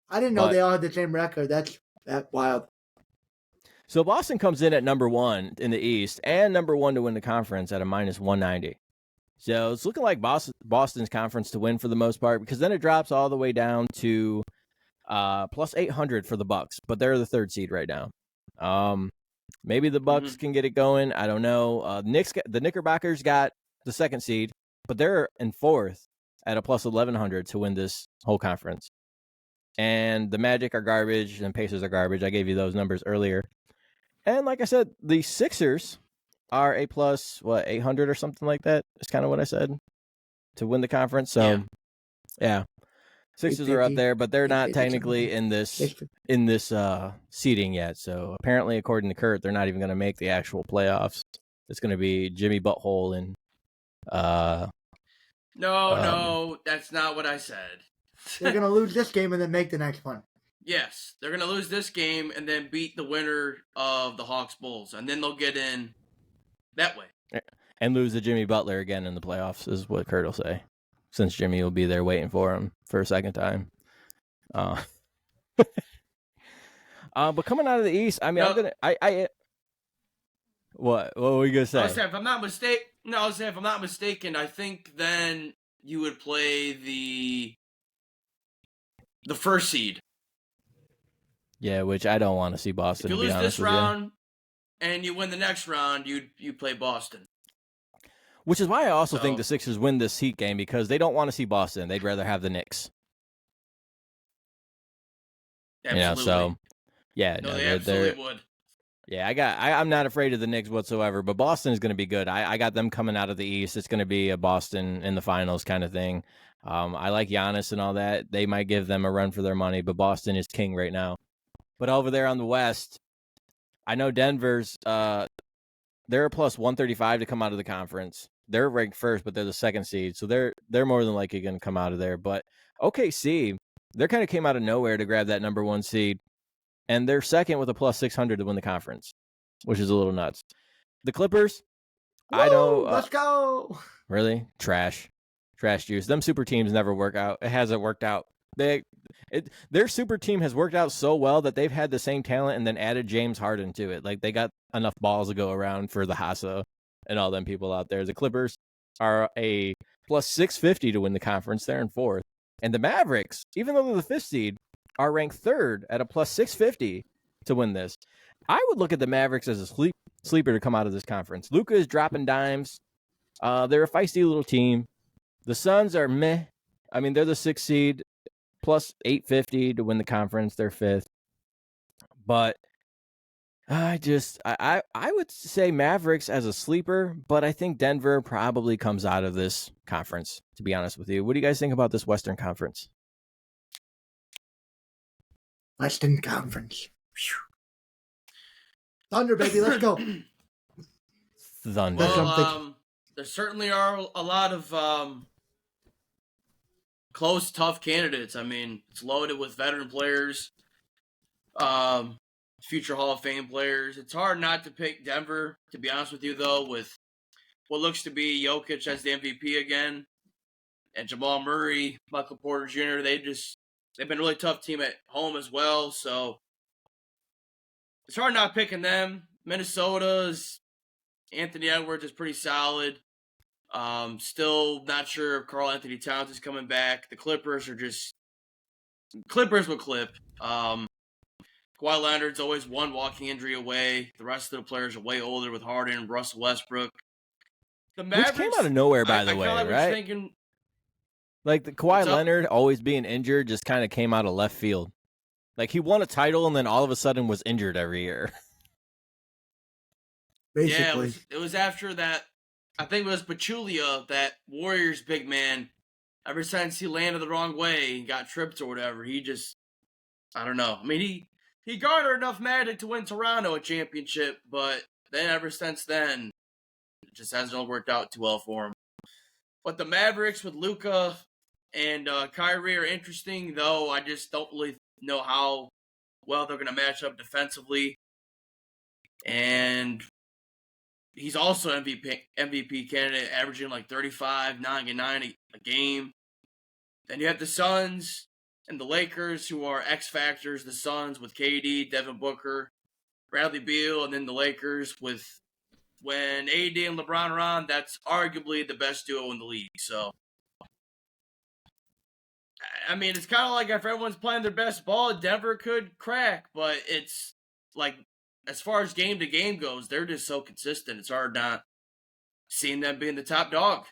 I didn't know they all had the same record. That's wild. So Boston comes in at number 1 in the East and number 1 to win the conference at a minus 190. So it's looking like Boston's conference to win for the most part, because then it drops all the way down to plus 800 for the Bucks, but they're the 3rd seed right now. Maybe the Bucks can get it going. I don't know. The Knickerbockers got the 2nd seed, but they're in 4th at a plus 1100 to win this whole conference. And the Magic are garbage and Pacers are garbage. I gave you those numbers earlier. And like I said, the Sixers are a plus 800 or something like that. Is kind of what I said to win the conference. So yeah. Sixers are up there, but they're not technically in this seeding yet. So apparently, according to Kurt, they're not even going to make the actual playoffs. It's going to be Jimmy Butthole and No, that's not what I said. They're going to lose this game and then make the next one. Yes, they're going to lose this game and then beat the winner of the Hawks Bulls, and then they'll get in that way. And lose to Jimmy Butler again in the playoffs is what Kurt will say, since Jimmy will be there waiting for him for a 2nd time. But coming out of the East, I mean, what were you gonna say? I was saying, if I'm not mistaken, I think then you would play the 1st seed. Yeah, which I don't want to see Boston. If you lose this round, and you win the next round, you play Boston. Which is why I also think the Sixers win this Heat game, because they don't want to see Boston. They'd rather have the Knicks. Absolutely. So yeah, no, they absolutely would. Yeah, I'm not afraid of the Knicks whatsoever, but Boston is going to be good. I got them coming out of the East. It's going to be a Boston in the finals kind of thing. I like Giannis and all that. They might give them a run for their money, but Boston is king right now. But over there on the West, I know Denver's they're a plus 135 to come out of the conference. They're ranked first, but they're the second seed, so they're more than likely going to come out of there. But OKC, they kind of came out of nowhere to grab that number 1 seed. And they're second with a plus 600 to win the conference, which is a little nuts. The Clippers, Woo, I know. Let's go. Really? Trash juice. Them super teams never work out. It hasn't worked out. Their super team has worked out so well that they've had the same talent and then added James Harden to it. Like, they got enough balls to go around for the Hassa and all them people out there. The Clippers are a plus 650 to win the conference. They're in 4th. And the Mavericks, even though they're the 5th seed, are ranked 3rd at a plus 650 to win this. I would look at the Mavericks as a sleeper to come out of this conference. Luka is dropping dimes. They're a feisty little team. The Suns are meh. I mean, they're the 6th seed, plus 850 to win the conference. They're 5th. But I would say Mavericks as a sleeper, but I think Denver probably comes out of this conference, to be honest with you. What do you guys think about this Western Conference? Western Conference. Whew. Thunder, baby, let's go. Thunder. Well, there certainly are a lot of close, tough candidates. I mean, it's loaded with veteran players, future Hall of Fame players. It's hard not to pick Denver, to be honest with you, though, with what looks to be Jokic as the MVP again, and Jamal Murray, Michael Porter Jr. They've been a really tough team at home as well, so it's hard not picking them. Minnesota's Anthony Edwards is pretty solid. Still not sure if Karl Anthony Towns is coming back. The Clippers will clip. Kawhi Leonard's always one walking injury away. The rest of the players are way older with Harden and Russell Westbrook. The Mavericks, which came out of nowhere, by the way, right? Thinking, like, the Kawhi Leonard always being injured just kind of came out of left field. Like, he won a title and then all of a sudden was injured every year. Basically. Yeah, it was after that. I think it was Pachulia, that Warriors big man. Ever since he landed the wrong way and got tripped or whatever, he just, I don't know. I mean, he garnered enough magic to win Toronto a championship, but then ever since then, it just hasn't worked out too well for him. But the Mavericks with Luka and Kyrie are interesting, though I just don't really know how well they're going to match up defensively. And he's also MVP candidate, averaging like 35, 9 and 9 a game. Then you have the Suns and the Lakers, who are X factors. The Suns with KD, Devin Booker, Bradley Beal, and then the Lakers with, when AD and LeBron are on, that's arguably the best duo in the league. So, I mean, it's kind of like if everyone's playing their best ball, Denver could crack, but it's like, as far as game to game goes, they're just so consistent. It's hard not seeing them being the top dog.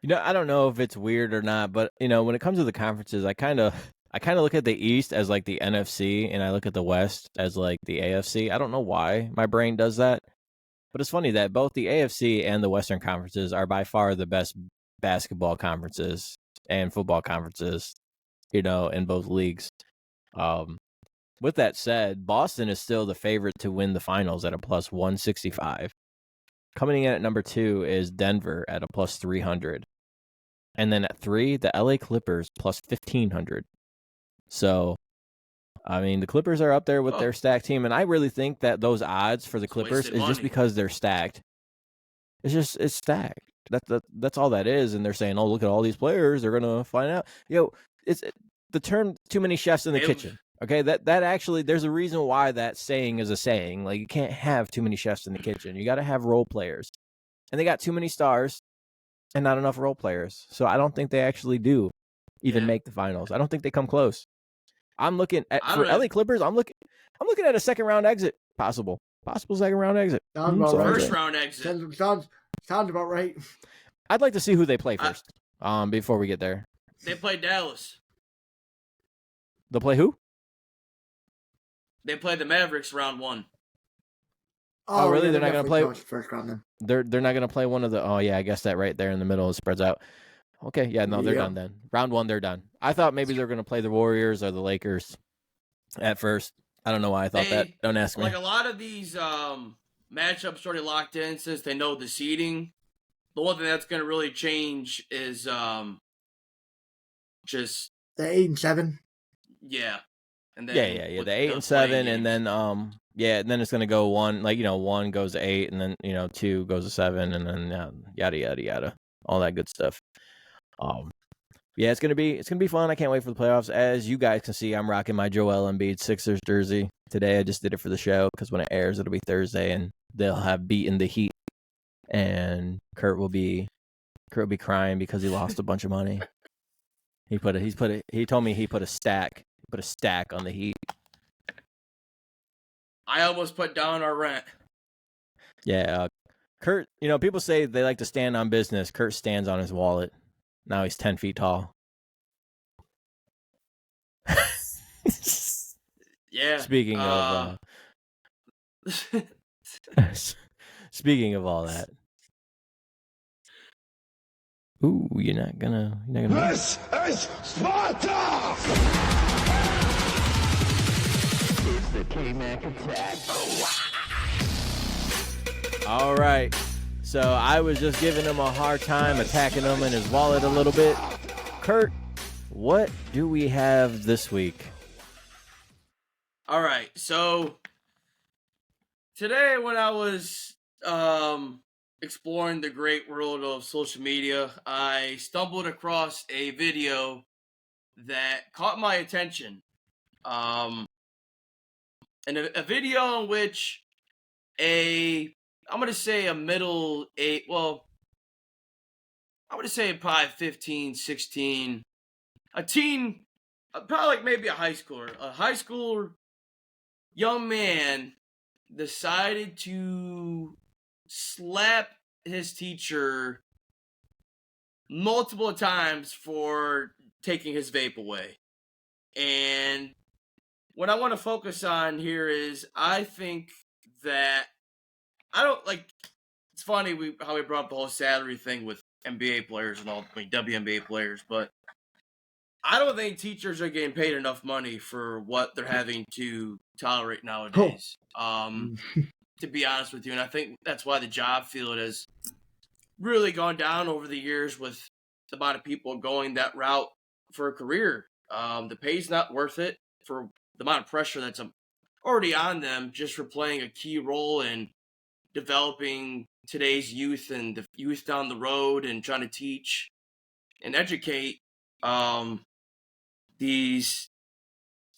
You know, I don't know if it's weird or not, but, you know, when it comes to the conferences, I kind of look at the East as like the NFC, and I look at the West as like the AFC. I don't know why my brain does that, but it's funny that both the AFC and the Western conferences are by far the best basketball conferences and football conferences, you know, in both leagues. With that said, Boston is still the favorite to win the finals at a plus 165. Coming in at number 2 is Denver at a plus 300. And then at 3, the LA Clippers plus 1,500. So, I mean, the Clippers are up there with their stacked team, and I really think that those odds for the Clippers is just because they're stacked. It's stacked. That's all that is, and they're saying, oh, look at all these players. They're going to find out. It's the term too many chefs in the kitchen. Okay, that actually, there's a reason why that saying is a saying. Like, you can't have too many chefs in the kitchen. You got to have role players. And they got too many stars and not enough role players. So I don't think they actually do even make the finals. I don't think they come close. I'm looking at, for LA Clippers, I'm looking at a second round exit possible. Possible second round exit. Sounds about So right. First round exit. Sounds about right. I'd like to see who they play first. Before we get there, They play Dallas. they'll play who? They play the Mavericks round 1. Oh, really? Yeah, They're not gonna definitely play- going first round then. They're not gonna play one of the. Oh yeah, I guess that right there in the middle spreads out. Okay, yeah, no, they're Yeah. done then. Round 1, they're done. I thought maybe they're gonna play the Warriors or the Lakers at first. I don't know why I thought that. Don't ask me. Like a lot of these matchups already locked in since they know the seeding. The one thing that's going to really change is just The 8 and 7. yeah, and then Yeah. with The 8 and 7, and then and then it's gonna go 1. Like 1 goes to 8, and then 2 goes to 7, and then yada yada yada, all that good stuff. Yeah, it's gonna be fun. I can't wait for the playoffs. As you guys can see, I'm rocking my Joel Embiid Sixers jersey today. I just did it for the show because when it airs, it'll be Thursday, and they'll have beaten the Heat, and Kurt will be crying because he lost a bunch of money. He told me he put a stack on the Heat. I almost put down our rent. Yeah, Kurt. People say they like to stand on business. Kurt stands on his wallet. Now he's 10 feet tall. Yeah. Speaking of all that. Ooh, you're not gonna. This is Sparta! It's the K-Mac attack. All right. So I was just giving him a hard time, attacking him in his wallet a little bit. Kurt, what do we have this week? All right. So today when I was exploring the great world of social media, I stumbled across a video that caught my attention. And a video in which I'm going to say I'm going to say probably 15, 16, a teen, probably like maybe a high schooler, young man decided to slap his teacher multiple times for taking his vape away. And what I want to focus on here is I think that it's funny how we brought up the whole salary thing with NBA players and WNBA players, but I don't think teachers are getting paid enough money for what they're having to tolerate nowadays. To be honest with you, and I think that's why the job field has really gone down over the years with the amount of people going that route for a career. The pay's not worth it for the amount of pressure that's already on them just for playing a key role in developing today's youth and the youth down the road and trying to teach and educate these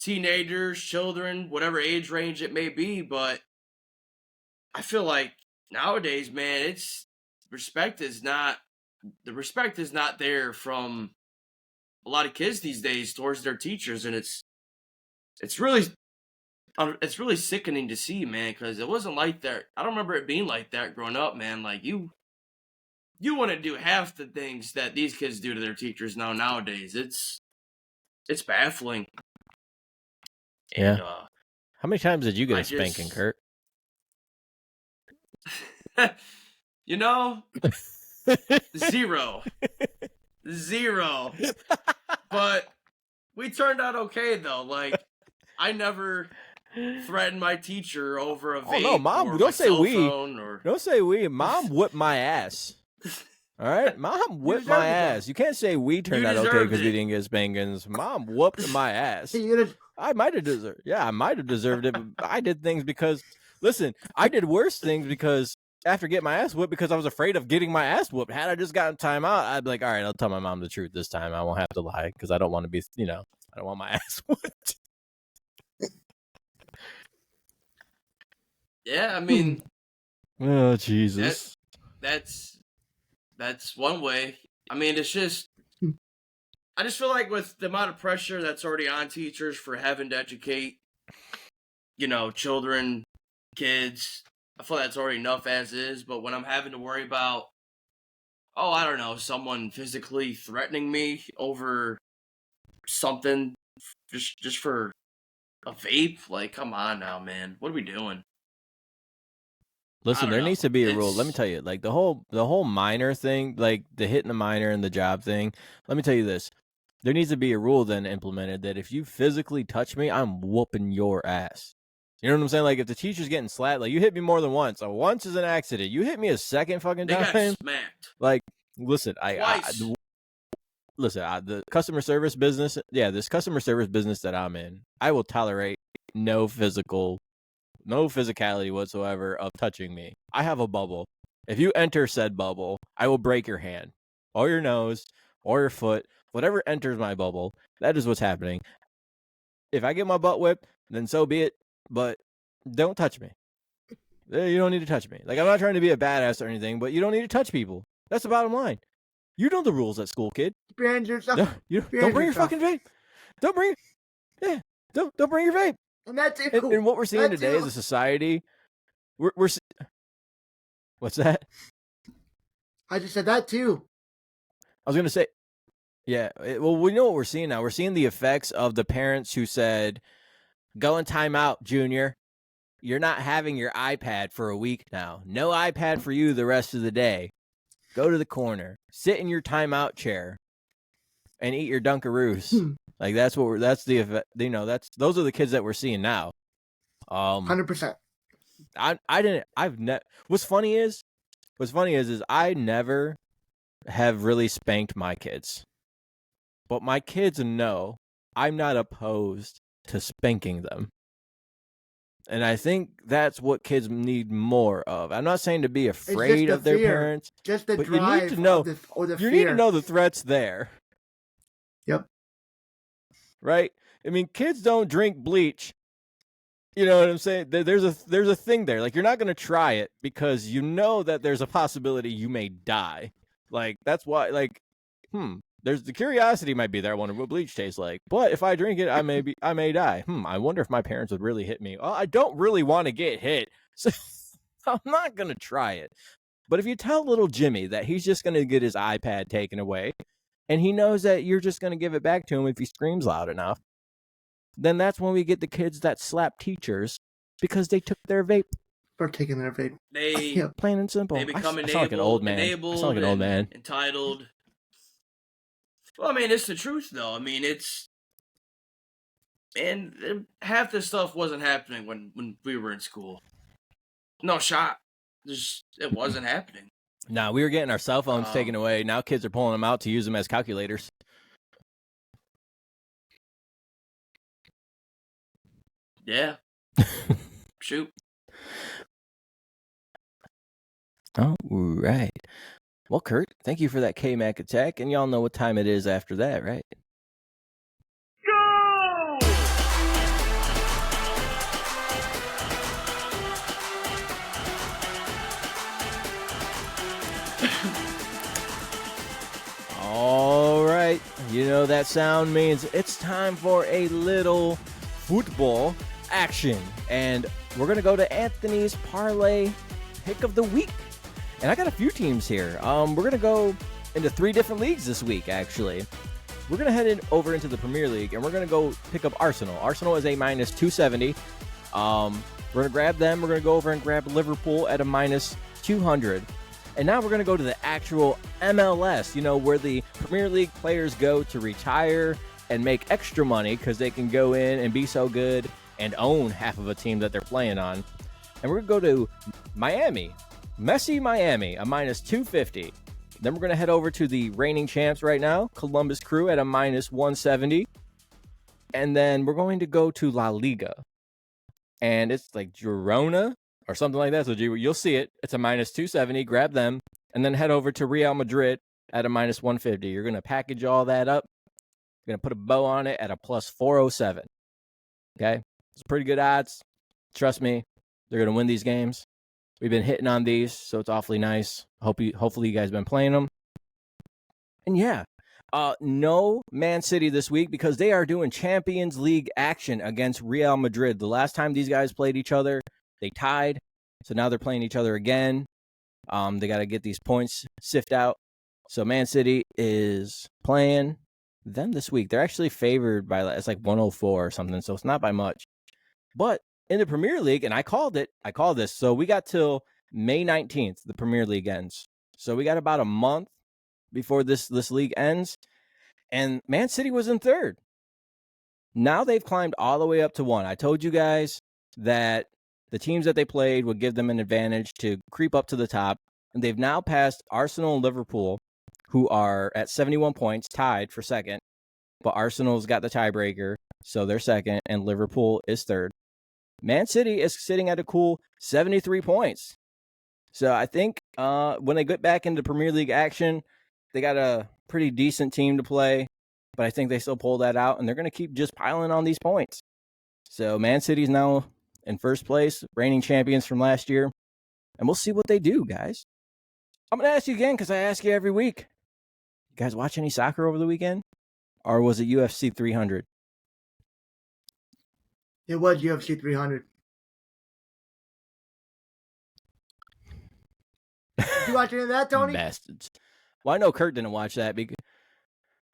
teenagers, children, whatever age range it may be. But I feel like nowadays, man, the respect is not there from a lot of kids these days towards their teachers, and it's really sickening to see, man, because it wasn't like that. I don't remember it being like that growing up, man. Like you wouldn't do half the things that these kids do to their teachers nowadays. It's baffling. Yeah. And, How many times did you get a spanking, Kurt? Zero. But we turned out okay, though. Like, I never threatened my teacher over a vape. Oh no, Mom! Or Don't say cell we. phone or... Don't say we. Mom whipped my ass. All right, Mom whipped my ass. You can't say we turned out okay because we didn't get spankings. Mom whooped my ass. I might have deserved. Yeah, I might have deserved it. But I did things because, listen, I did worse things because after getting my ass whooped because I was afraid of getting my ass whooped. Had I just gotten time out, I'd be like, all right, I'll tell my mom the truth this time. I won't have to lie because I don't want to be, I don't want my ass whooped. Yeah, I mean, oh Jesus, that's one way. I mean, it's just, I just feel like with the amount of pressure that's already on teachers for having to educate, children, kids. I feel that's already enough as is. But when I'm having to worry about, I don't know, someone physically threatening me over something just for a vape, like, come on now, man. What are we doing? Listen, there needs to be a rule. Let me It's- tell you, like the whole minor thing, like the hitting the minor and the job thing. Let me tell you this. There needs to be a rule then implemented that if you physically touch me, I'm whooping your ass. You know what I'm saying? Like if the teacher's getting slapped, like you hit me more than once. Once is an accident. You hit me a second fucking They got time. smacked. Like, listen, Twice. the customer service business, this customer service business that I'm in, I will tolerate no physicality whatsoever of touching me. I have a bubble. If you enter said bubble, I will break your hand or your nose or your foot. Whatever enters my bubble, that is what's happening. If I get my butt whipped, then so be it. But don't touch me. You don't need to touch me. Like, I'm not trying to be a badass or anything, but you don't need to touch people. That's the bottom line. You know the rules at school, kid. Brand yourself. Don't bring your fucking vape. Don't bring bring your vape. And that's it. And what we're seeing That today too. as a society, what's that? I just said that too. I was going to say, well, we know what we're seeing now. We're seeing the effects of the parents who said, go in timeout, Junior. You're not having your iPad for a week now. No iPad for you the rest of the day. Go to the corner, sit in your timeout chair, and eat your Dunkaroos. Like those are the kids that we're seeing now. 100%. What's funny is I never have really spanked my kids. But my kids know I'm not opposed to spanking them. And I think that's what kids need more of. I'm not saying to be afraid the of their fear. parents. Just the But drive you need to know, or the you fear. need to know the threat's there. Yep. Right? I mean, kids don't drink bleach. You know what I'm saying? There's a thing there. Like, you're not going to try it because you know that there's a possibility you may die. Like, that's why, like, there's the curiosity might be there. I wonder what bleach tastes like. But if I drink it, I may die. I wonder if my parents would really hit me. Well, I don't really want to get hit, so I'm not going to try it. But if you tell little Jimmy that he's just going to get his iPad taken away, and he knows that you're just going to give it back to him if he screams loud enough, then that's when we get the kids that slap teachers because they took their vape. For taking their vape. They Plain and simple. they become I sound like an old man. I sound like an old man. Entitled. Well, I mean, it's the truth, though. I mean, half this stuff wasn't happening when we were in school. No shot. It wasn't happening. Nah, we were getting our cell phones taken away. Now kids are pulling them out to use them as calculators. Yeah. Shoot. All right. Well, Kurt, thank you for that K-Mac attack, and y'all know what time it is after that, right? Go! All right. You know that sound means it's time for a little football action. And we're going to go to Anthony's parlay pick of the week. And I got a few teams here. We're going to go into 3 different leagues this week, actually. We're going to head over into the Premier League, and we're going to go pick up Arsenal. Arsenal is a minus 270. We're going to grab them. We're going to go over and grab Liverpool at a minus 200. And now we're going to go to the actual MLS, where the Premier League players go to retire and make extra money because they can go in and be so good and own half of a team that they're playing on. And we're going to go to Miami. Messi Miami, a minus 250. Then we're going to head over to the reigning champs right now, Columbus Crew at a minus 170. And then we're going to go to La Liga. And it's like Girona or something like that. So you'll see it. It's a minus 270. Grab them. And then head over to Real Madrid at a minus 150. You're going to package all that up. You're going to put a bow on it at a plus 407. Okay? It's pretty good odds. Trust me, they're going to win these games. We've been hitting on these, so it's awfully nice. Hopefully you guys have been playing them. And yeah, no Man City this week because they are doing Champions League action against Real Madrid. The last time these guys played each other, They tied, so now they're playing each other again. They got to get these points sift out. So Man City is playing them this week. They're actually favored by, it's like 104 or something, so it's not by much. But in the Premier League, and I called this. So we got till May 19th, the Premier League ends. So we got about a month before this league ends. And Man City was in third. Now they've climbed all the way up to 1. I told you guys that the teams that they played would give them an advantage to creep up to the top. And they've now passed Arsenal and Liverpool, who are at 71 points, tied for second. But Arsenal's got the tiebreaker, so they're second, and Liverpool is third. Man City is sitting at a cool 73 points. So I think when they get back into Premier League action, they got a pretty decent team to play. But I think they still pull that out, and they're going to keep just piling on these points. So Man City's now in first place, reigning champions from last year. And we'll see what they do, guys. I'm going to ask you again because I ask you every week. You guys watch any soccer over the weekend? Or was it UFC 300? It was UFC 300. Did you watch any of that, Tony? Bastards. Well, I know Kurt didn't watch that.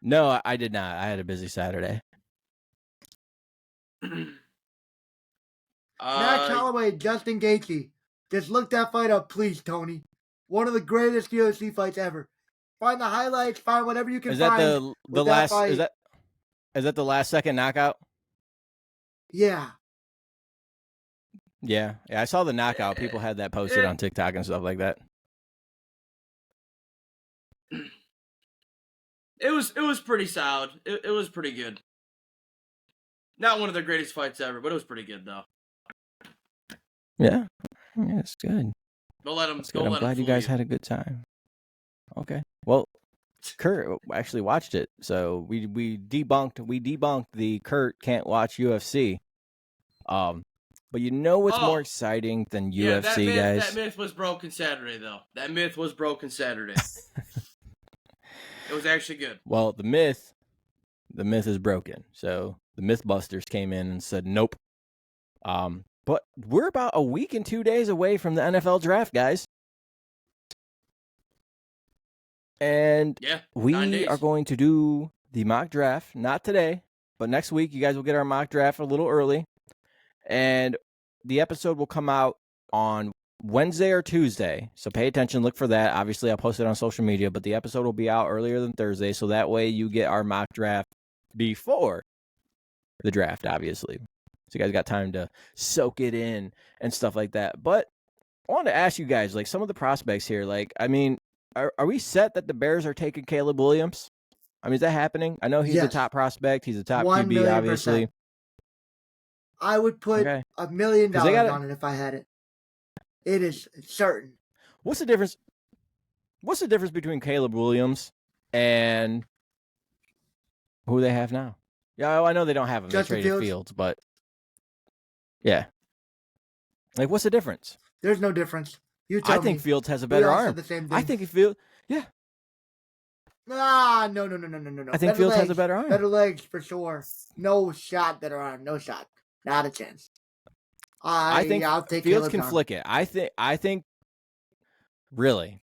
No, I did not. I had a busy Saturday. Max Holloway, Justin Gaethje. Just look that fight up, please, Tony. One of the greatest UFC fights ever. Find the highlights. Find whatever you can Is that find. the last? Is that the last second knockout? Yeah. Yeah. I saw the knockout. People had that posted on TikTok and stuff like that. It was pretty solid. It was pretty good. Not one of the greatest fights ever, but it was pretty good though. Yeah, it's good. Don't let him. I'm glad you guys had a good time. Okay. Well, Kurt actually watched it, so we debunked the Kurt can't watch UFC. But you know what's more exciting than UFC, guys? That myth was broken Saturday, though. That myth was broken Saturday. It was actually good. Well, the myth is broken. So the Mythbusters came in and said nope. But we're about a week and 2 days away from the NFL draft, guys. And we are going to do the mock draft, not today, but next week. You guys will get our mock draft a little early. And the episode will come out on Wednesday or Tuesday. So pay attention, look for that. Obviously, I'll post it on social media, but the episode will be out earlier than Thursday. So that way you get our mock draft before the draft, obviously. So you guys got time to soak it in and stuff like that. But I wanted to ask you guys, like, some of the prospects here. Like, I mean, are we set that the Bears are taking Caleb Williams? I mean, is that happening? I know he's a top prospect. He's a top QB, obviously. I would put $1 million on it if I had it. It is certain. What's the difference? What's the difference between Caleb Williams and who they have now? Yeah, I know they don't have him. Justin they traded Fields, but yeah. Like, what's the difference? There's no difference. You tell me. I think Fields has a better arm. I think Fields, yeah. No. I think Fields has a better arm. Better legs for sure. No shot, better arm. No shot. Not a chance. I think I'll take Fields can flick it. I think really.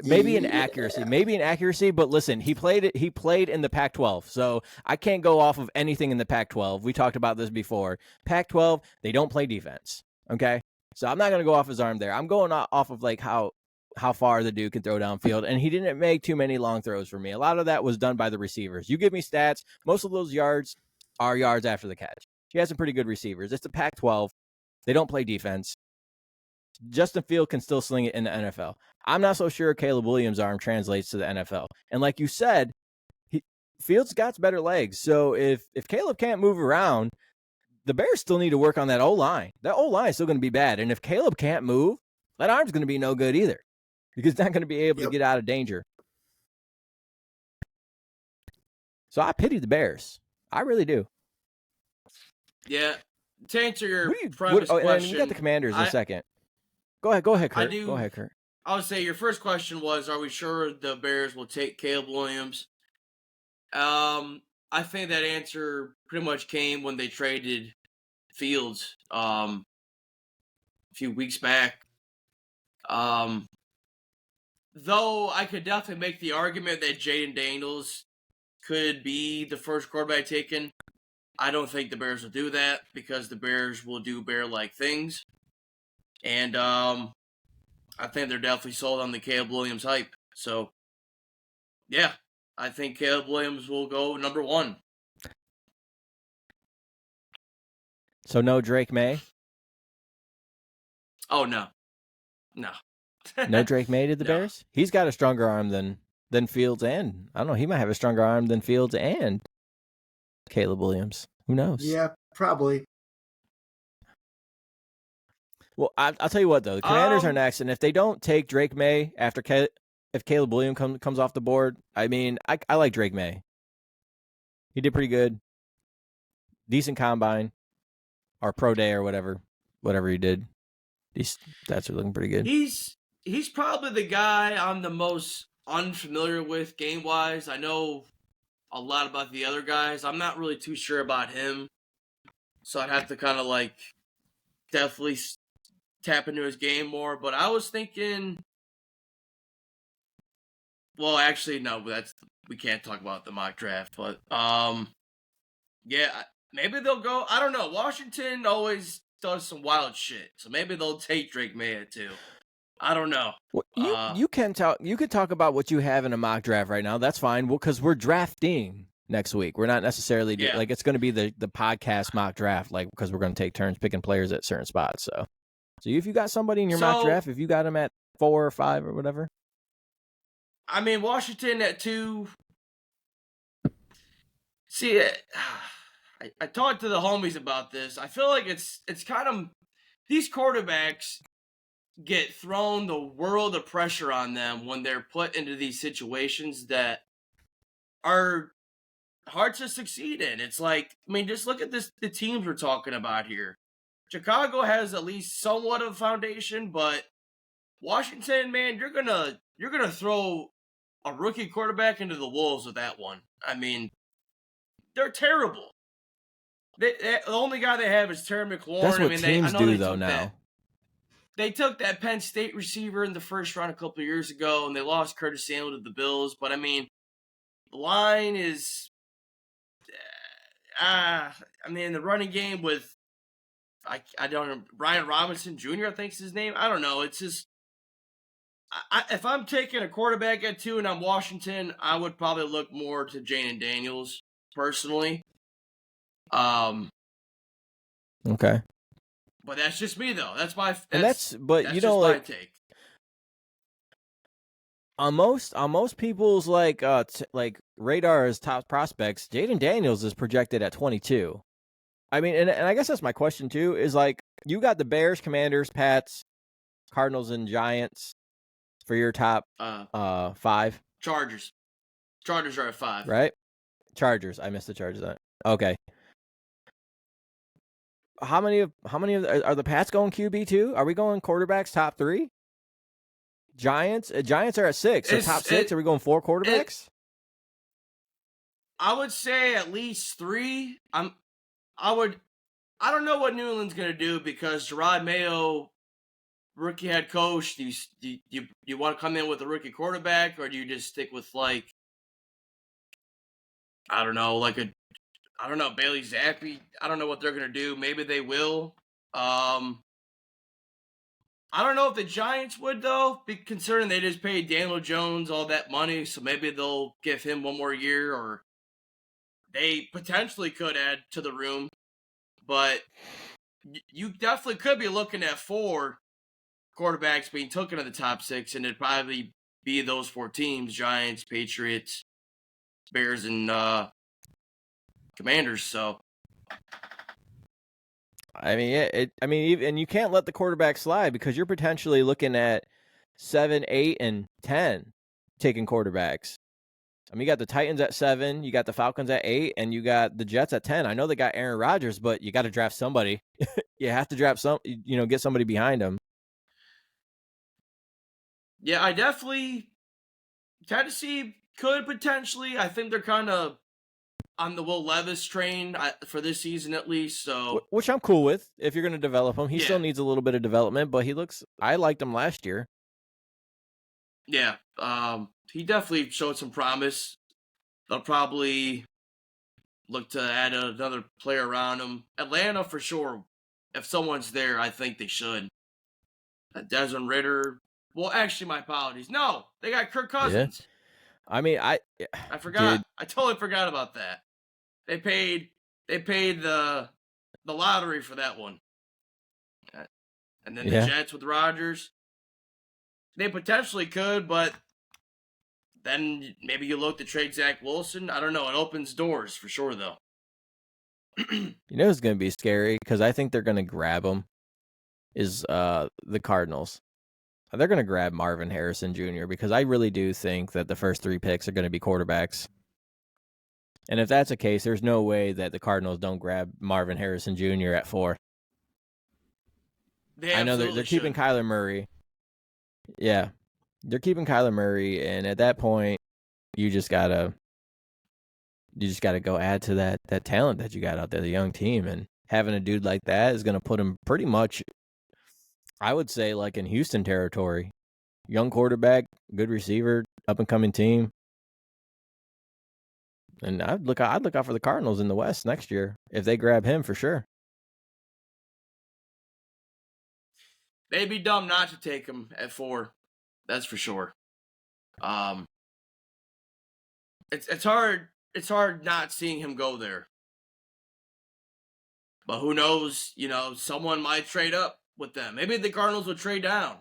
Maybe an accuracy, but listen, he played in the Pac-12. So I can't go off of anything in the Pac-12. We talked about this before. Pac-12, they don't play defense. Okay? So I'm not going to go off his arm there. I'm going off of like how far the dude can throw downfield, and he didn't make too many long throws for me. A lot of that was done by the receivers. You give me stats, most of those yards are yards after the catch. He has some pretty good receivers. It's the Pac-12. They don't play defense. Justin Fields can still sling it in the NFL. I'm not so sure Caleb Williams' arm translates to the NFL. And like you said, Fields got better legs. So if Caleb can't move around, the Bears still need to work on that O-line. That O-line is still going to be bad. And if Caleb can't move, that arm's going to be no good either, because he's not going to be able to get out of danger. So I pity the Bears. I really do. Yeah. To answer your previous question. And you got the Commanders in a second. Go ahead, Kurt. Go ahead, Kurt. I would say your first question was, are we sure the Bears will take Caleb Williams? I think that answer pretty much came when they traded Fields. few weeks back. Though I could definitely make the argument that Jaden Daniels could be the first quarterback taken, I don't think the Bears will do that because the Bears will do Bear-like things. And I think they're definitely sold on the Caleb Williams hype. So, yeah, I think Caleb Williams will go number 1. So no Drake May? Oh, no. No Drake May to the No. Bears? He's got a stronger arm than Fields, and I don't know, he might have a stronger arm than Fields and Caleb Williams. Who knows? Yeah, probably. Well, I'll tell you what, though. The Commanders are next, and if they don't take Drake May after if Caleb Williams comes off the board, I mean, I like Drake May. He did pretty good. Decent combine or pro day or whatever he did. These stats are looking pretty good. He's probably the guy I'm the most unfamiliar with game-wise. I know a lot about the other guys. I'm not really too sure about him. So I'd have to kind of like definitely tap into his game more. But I was thinking, well, actually, no, we can't talk about the mock draft. But yeah, maybe they'll go. I don't know. Washington always does some wild shit, so maybe they'll take Drake May at 2. I don't know. Well, you can talk. You could talk about what you have in a mock draft right now. That's fine. Well, because we're drafting next week. We're not necessarily like it's going to be the podcast mock draft, like because we're going to take turns picking players at certain spots. So if you got somebody in your mock draft, if you got them at 4 or 5 or whatever. I mean, Washington at 2. See, I talked to the homies about this. I feel like it's kind of these quarterbacks get thrown the world of pressure on them when they're put into these situations that are hard to succeed in. It's like, I mean, just look at the teams we're talking about here. Chicago has at least somewhat of a foundation, but Washington, man, you're gonna throw a rookie quarterback into the wolves with that one. I mean, they're terrible. The only guy they have is Terry McLaurin. That's what teams do, though, now. They took that Penn State receiver in the first round a couple of years ago, and they lost Curtis Samuel to the Bills. But, I mean, the line is... I mean, the running game with... I don't know. Brian Robinson Jr., I think is his name. I don't know. It's just... if I'm taking a quarterback at 2 and I'm Washington, I would probably look more to Jaden Daniels, personally. Okay. But that's just me, though. That's my take. On most people's like radar as top prospects, Jaden Daniels is projected at 22. I mean, and I guess that's my question too. Is like you got the Bears, Commanders, Pats, Cardinals, and Giants for your top 5. Chargers are at 5, right? Chargers. I missed the Chargers. Okay. How many of are the Pats going QB too? Are we going quarterbacks top 3? Giants are at 6. So top 6. Are we going 4 quarterbacks? I would say at least 3. I don't know what New England's gonna do because Gerard Mayo, rookie head coach. Do you want to come in with a rookie quarterback, or do you just stick with like Bailey Zappi? I don't know what they're gonna do. Maybe they will. I don't know if the Giants would though, considering they just paid Daniel Jones all that money, so maybe they'll give him one more year, or they potentially could add to the room. But you definitely could be looking at 4 quarterbacks being taken in the top 6, and it'd probably be those 4 teams: Giants, Patriots, Bears, and Commanders. So, I mean, and you can't let the quarterback slide because you're potentially looking at 7, 8, and 10 taking quarterbacks. I mean, you got the Titans at 7, you got the Falcons at 8, and you got the Jets at 10. I know they got Aaron Rodgers, but you got to draft somebody. You have to draft get somebody behind him. Yeah, I definitely Tennessee could potentially. I think they're kind of on the Will Levis train for this season at least. So, which I'm cool with. If you're going to develop him, he Yeah. still needs a little bit of development, but I liked him last year. yeah, he definitely showed some promise. They'll probably look to add another player around him. Atlanta, for sure. If someone's there, I think they should. Desmond Ritter. Well, actually, my apologies. No, they got Kirk Cousins. I mean, I forgot. Dude. I totally forgot about that. They paid the lottery for that one. And then the Jets with Rodgers. They potentially could, but then maybe you look to trade Zach Wilson. I don't know. It opens doors for sure, though. You know who's going to be scary? Because I think they're going to grab him is the Cardinals. They're going to grab Marvin Harrison Jr. because I really do think that the first 3 picks are going to be quarterbacks. And if that's the case, there's no way that the Cardinals don't grab Marvin Harrison Jr. at 4. I know they're keeping Kyler Murray. Yeah, they're keeping Kyler Murray, and at that point, you just gotta go add to that talent that you got out there, the young team, and having a dude like that is gonna put him pretty much, I would say, like in Houston territory. Young quarterback, good receiver, up and coming team, and I'd look out for the Cardinals in the West next year if they grab him for sure. They'd be dumb not to take him at 4. That's for sure. It's hard. It's hard not seeing him go there. But who knows? You know, someone might trade up with them. Maybe the Cardinals would trade down.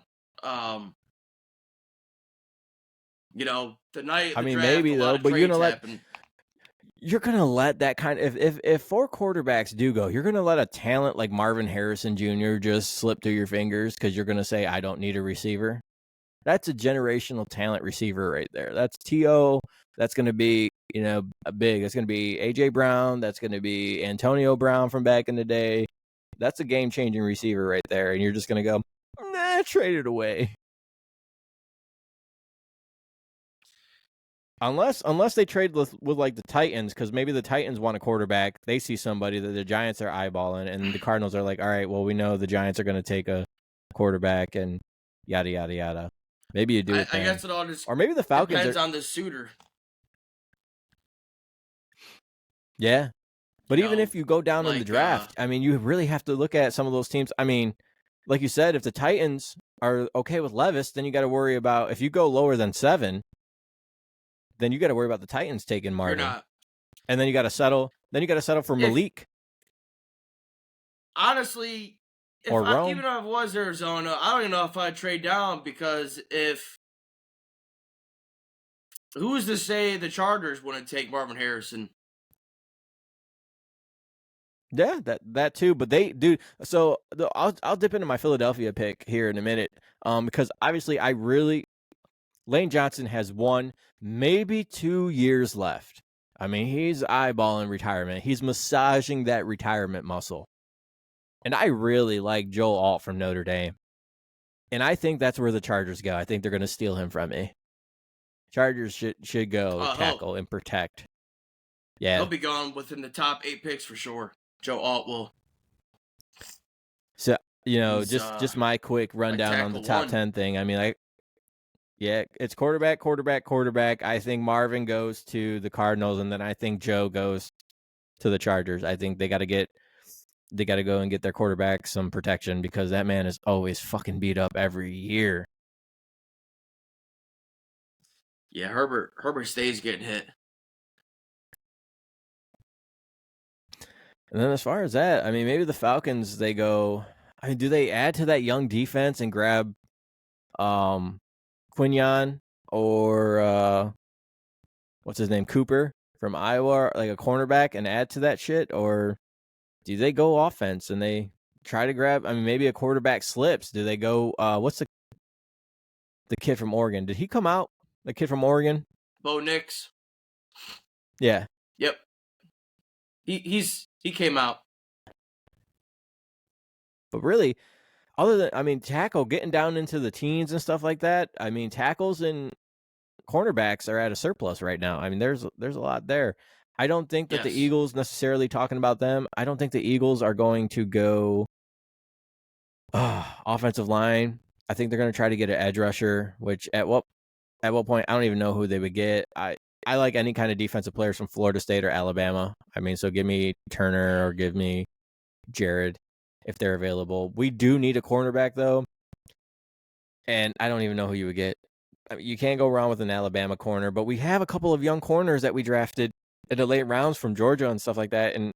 You know, the night. I mean, maybe though, but you're gonna let that kind of if 4 quarterbacks do go, you're gonna let a talent like Marvin Harrison Jr. just slip through your fingers because you're gonna say I don't need a receiver. That's a generational talent receiver right there. That's T.O. That's gonna be big. That's gonna be A.J. Brown. That's gonna be Antonio Brown from back in the day. That's a game changing receiver right there, and you're just gonna go, nah, trade it away. Unless they trade with like the Titans, because maybe the Titans want a quarterback. They see somebody that the Giants are eyeballing, and the Cardinals are like, all right, well, we know the Giants are going to take a quarterback, and yada, yada, yada. Maybe you do it then. I guess it all just or maybe the Falcons depends on the suitor. Yeah. But even if you go down in the draft, I mean, you really have to look at some of those teams. I mean, like you said, if the Titans are okay with Levis, then you got to worry about, if you go lower than 7, then you got to worry about the Titans taking Marvin. And then you got to settle. Then you got to settle for Malik. Honestly, even if it was Arizona, I don't even know if I'd trade down, because who's to say the Chargers wouldn't take Marvin Harrison? Yeah, that too. But so I'll dip into my Philadelphia pick here in a minute, because obviously Lane Johnson has 1, maybe 2 years left. I mean, he's eyeballing retirement. He's massaging that retirement muscle. And I really like Joe Alt from Notre Dame. And I think that's where the Chargers go. I think they're going to steal him from me. Chargers should go tackle and protect. Yeah. He'll be gone within the top 8 picks for sure. Joe Alt will. So, just my quick rundown on the top 10 thing. I mean, it's quarterback. I think Marvin goes to the Cardinals, and then I think Joe goes to the Chargers. I think they got to go and get their quarterback some protection, because that man is always fucking beat up every year. Yeah, Herbert stays getting hit. And then as far as that, I mean, maybe the Falcons, they go, I mean, do they add to that young defense and grab Quinyon or what's his name, Cooper from Iowa, like a cornerback, and add to that shit? Or do they go offense and they try to grab, I mean, maybe a quarterback slips? Do they go, what's the kid from Oregon? Did he come out? The kid from Oregon? Bo Nix. Yeah. Yep. He came out. But really, other than, I mean, tackle, getting down into the teens and stuff like that, I mean, tackles and cornerbacks are at a surplus right now. I mean, there's a lot there. I don't think that the Yes. Eagles, necessarily talking about them, I don't think the Eagles are going to go offensive line. I think they're going to try to get an edge rusher, which at what point, I don't even know who they would get. I like any kind of defensive players from Florida State or Alabama. I mean, so give me Turner or give me Jared if they're available. We do need a cornerback, though, and I don't even know who you would get. I mean, you can't go wrong with an Alabama corner, but we have a couple of young corners that we drafted in the late rounds from Georgia and stuff like that, and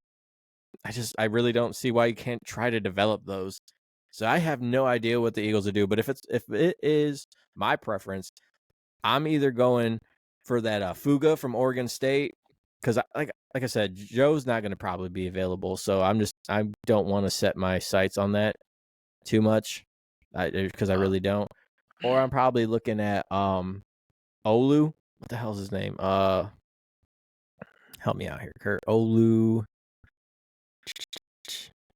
I really don't see why you can't try to develop those. So I have no idea what the Eagles will do, but if it is my preference, I'm either going for that Fuga from Oregon State, because like I said, Joe's not going to probably be available, so I don't want to set my sights on that too much, because I really don't. Or I'm probably looking at Olu. What the hell's his name? Help me out here, Kurt. Olu.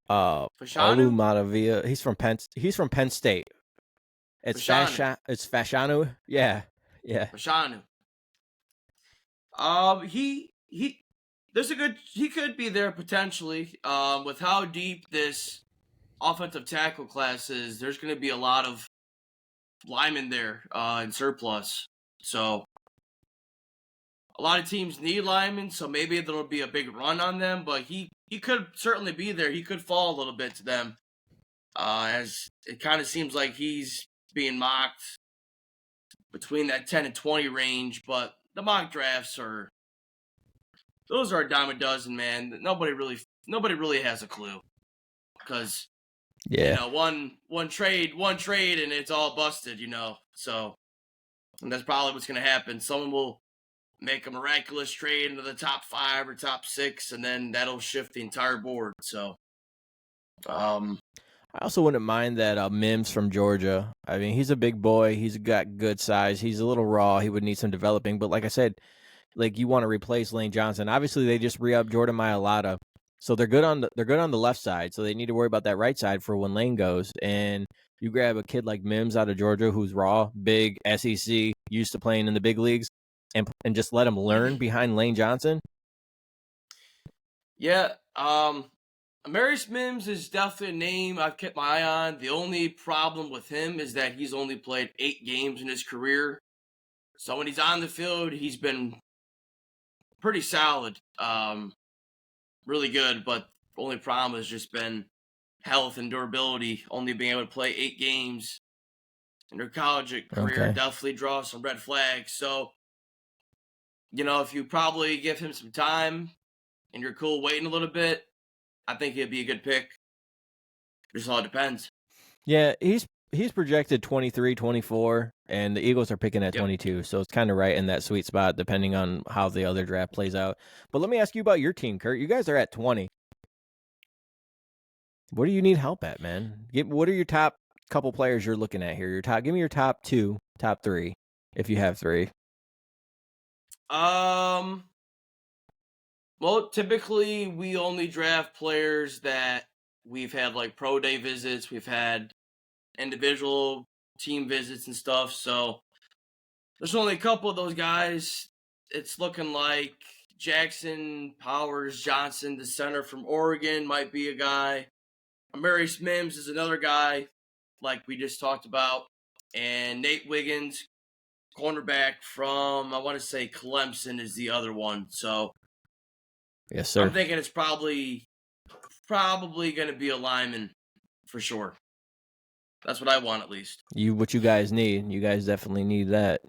Olu Fashanu? Matavia. He's from Penn State. It's Fashanu. Yeah. Fashanu. He he could be there potentially. With how deep this offensive tackle class is, there's going to be a lot of linemen there in surplus. So a lot of teams need linemen, so maybe there'll be a big run on them. But he could certainly be there. He could fall a little bit to them, as it kind of seems like he's being mocked between that 10 and 20 range. But the mock drafts those are a dime a dozen, man. Nobody really has a clue, because one trade and it's all busted, So, and that's probably what's going to happen. Someone will make a miraculous trade into the top 5 or top 6, and then that'll shift the entire board. So, I also wouldn't mind that Mims from Georgia. I mean, he's a big boy. He's got good size. He's a little raw. He would need some developing. But like I said, like you want to replace Lane Johnson. Obviously, they just re-upped Jordan Mailata, so they're good on the left side. So they need to worry about that right side for when Lane goes. And you grab a kid like Mims out of Georgia, who's raw, big, SEC, used to playing in the big leagues, and just let him learn behind Lane Johnson. Yeah, Amarius Mims is definitely a name I've kept my eye on. The only problem with him is that he's only played 8 games in his career. So when he's on the field, he's been pretty solid, really good. But the only problem has just been health and durability. Only being able to play 8 games in their college career definitely draws some red flags. So, if you probably give him some time and you're cool waiting a little bit, I think he'd be a good pick. Just all depends. Yeah, he's projected 23, 24, and the Eagles are picking at 22, so it's kind of right in that sweet spot depending on how the other draft plays out. But let me ask you about your team, Kurt. You guys are at 20. What do you need help at, man? What are your top couple players you're looking at here? Give me your top 2, top 3, if you have 3. Well, typically we only draft players that we've had like pro day visits, we've had individual team visits and stuff. So there's only a couple of those guys. It's looking like Jackson Powers Johnson, the center from Oregon, might be a guy. Amarius Mims is another guy, like we just talked about. And Nate Wiggins, cornerback from, I want to say Clemson, is the other one. So, yes, sir. I'm thinking it's probably going to be a lineman for sure. That's what I want, at least. What you guys need. You guys definitely need that.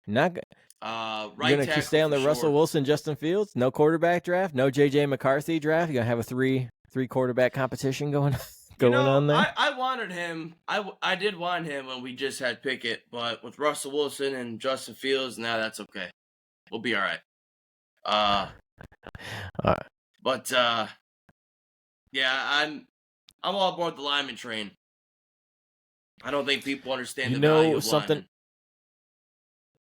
Not right. You're gonna stay on the Russell Wilson, Justin Fields. No quarterback draft. No JJ McCarthy draft. You're gonna have a three quarterback competition going on there. I wanted him. I did want him when we just had Pickett, but with Russell Wilson and Justin Fields, now that's okay. We'll be all right. All right. But yeah, I'm all aboard the lineman train. I don't think people understand the value of something.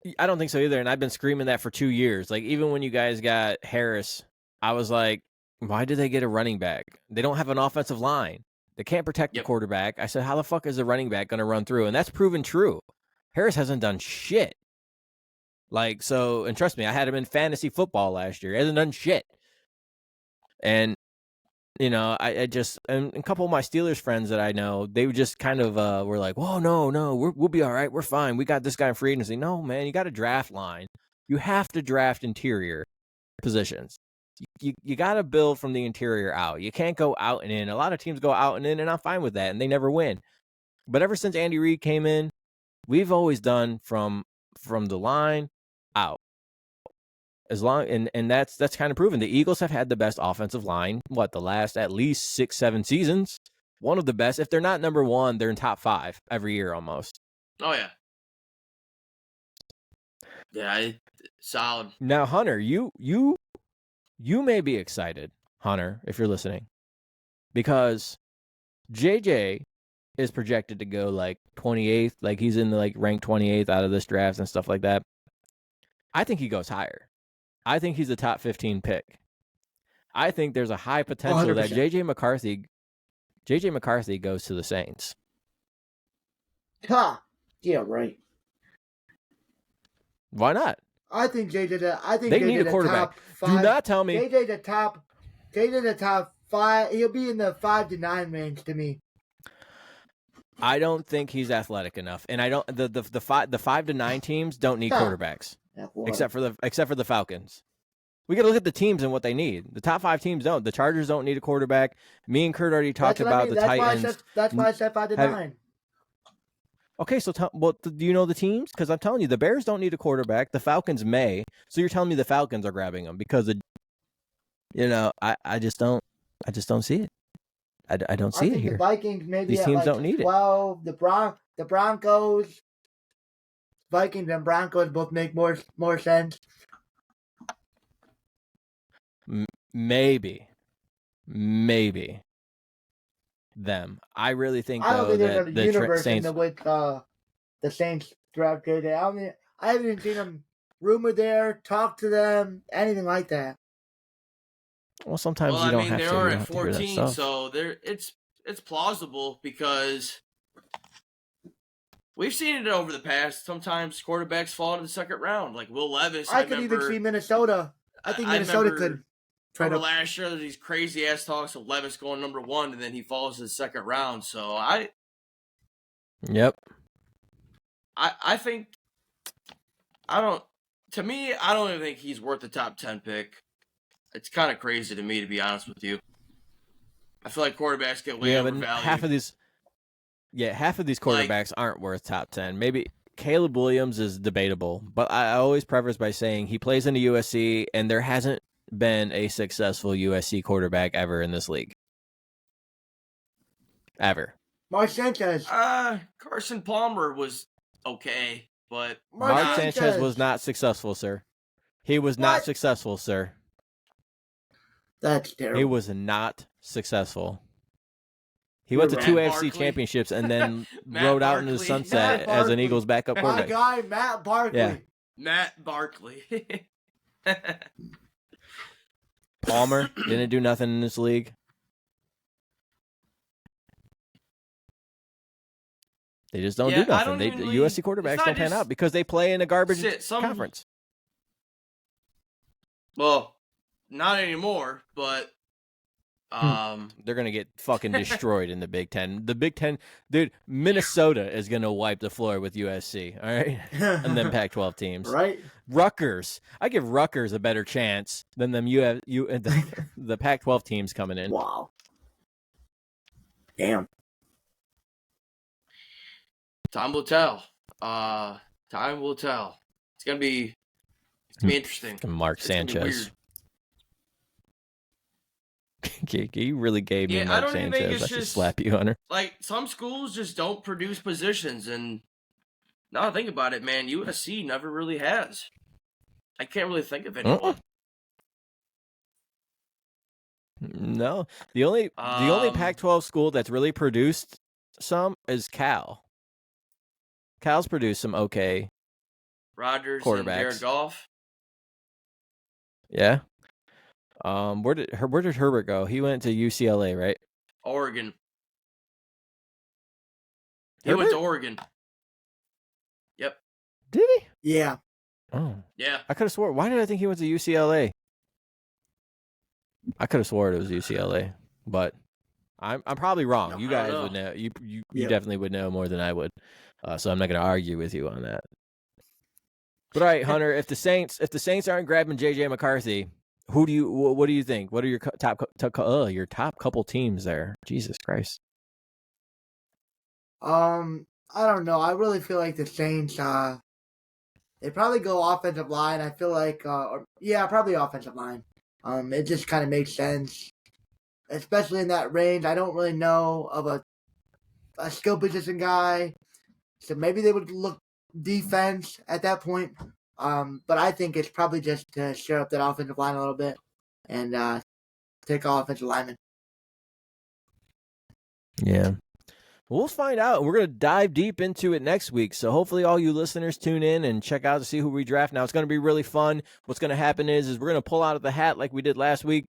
linemen. I don't think so either, and I've been screaming that for 2 years. Like, even when you guys got Harris, I was like, why did they get a running back? They don't have an offensive line. They can't protect the quarterback. I said, how the fuck is a running back going to run through? And that's proven true. Harris hasn't done shit. Like, so, and trust me, I had him in fantasy football last year. He hasn't done shit. And, you know, I just, and a couple of my Steelers friends that I know, they would just kind of were like, whoa, no, we'll be all right. We're fine. We got this guy in free agency. No, man, you got to draft line. You have to draft interior positions. You got to build from the interior out. You can't go out and in. A lot of teams go out and in, and I'm fine with that, and they never win. But ever since Andy Reid came in, we've always done from the line out. As long and that's kind of proven. The Eagles have had the best offensive line, the last at least 6-7 seasons. One of the best. If they're not number one, they're in top 5 every year almost. Oh yeah. Yeah, solid. Now, Hunter, you may be excited, Hunter, if you're listening, because JJ is projected to go like 28th, like he's in the like ranked 28th out of this draft and stuff like that. I think he goes higher. I think he's a top 15 pick. I think there's a high potential 100%. that JJ McCarthy goes to the Saints. Ha! Yeah, right. Why not? I think JJ. They need a quarterback. Do not tell me. JJ the top 5. He'll be in the 5 to 9 range to me. I don't think he's athletic enough, and I don't. The 5 to 9 teams don't need quarterbacks, except for the Falcons. We got to look at the teams and what they need. The top 5 teams don't. The Chargers don't need a quarterback. Me and Kurt already talked about the Titans. That's why I said 5 to 9. Okay, so do you know the teams? Because I'm telling you, the Bears don't need a quarterback. The Falcons may. So you're telling me the Falcons are grabbing them because I just don't see it. I don't see it here. The Vikings maybe these teams don't need 12. The Broncos, Vikings and Broncos both make more sense. Maybe them. I really think I don't though think there's that a universe Saints in the Saints draft today. I haven't even seen them rumored there, talk to them, anything like that. Well, sometimes you don't have to. They are at to 14, so it's plausible because we've seen it over the past. Sometimes quarterbacks fall in the second round, like Will Levis. I could even see Minnesota. I think Minnesota could try to. Last year, there's these crazy ass talks of Levis going number 1, and then he falls in the second round. So Yep. I think I don't even think he's worth the top 10 pick. It's kind of crazy to me, to be honest with you. I feel like quarterbacks get way overvalued. Half of these quarterbacks aren't worth top 10. Maybe Caleb Williams is debatable, but I always preface by saying he plays in the USC, and there hasn't been a successful USC quarterback ever in this league. Ever. Mark Sanchez. Carson Palmer was okay, but Mark Sanchez was not successful, sir. He was not successful, sir. That's terrible. He was not successful. He went to 2 AFC championships and then rode out into the sunset as an Eagles backup quarterback. My guy, Matt Barkley. Yeah. Matt Barkley. Palmer didn't do nothing in this league. They just don't do nothing. The USC quarterbacks don't pan out because they play in a garbage conference. Well, not anymore, but they're going to get fucking destroyed in the Big Ten. The Big Ten, dude, Minnesota is going to wipe the floor with USC, all right? And then Pac-12 teams. Right. Rutgers. I give Rutgers a better chance than them the Pac-12 teams coming in. Wow. Damn. Time will tell. Time will tell. It's gonna be interesting. Mark Sanchez. You really gave me Mark Sanchez. I should slap you, Hunter. Like, some schools just don't produce positions, and now I think about it, man, USC never really has. I can't really think of anyone. No, the only Pac-12 school that's really produced some is Cal. Cal's produced some okay Rodgers quarterbacks. And Jared Goff. Yeah. Where did Herbert go? He went to UCLA, right? Oregon. He Herbert? went to Oregon. Yep. Did he? Yeah. Oh, Yeah. I could have swore. Why did I think he went to UCLA? I could have swore it was UCLA, but I'm probably wrong. No, You I don't guys know. would know. You Yeah. definitely would know more than I would. So I'm not going to argue with you on that. But all right, Hunter, if the Saints aren't grabbing JJ McCarthy, what do you think? What are your top couple teams there? Jesus Christ. I don't know. I really feel like the Saints, they probably go offensive line. I feel like, probably offensive line. It just kind of makes sense, especially in that range. I don't really know of a skill position guy, so maybe they would look defense at that point. But I think it's probably just to share up that offensive line a little bit and take offensive linemen. Yeah. We'll find out. We're going to dive deep into it next week. So hopefully all you listeners tune in and check out to see who we draft. Now, it's going to be really fun. What's going to happen is we're going to pull out of the hat like we did last week.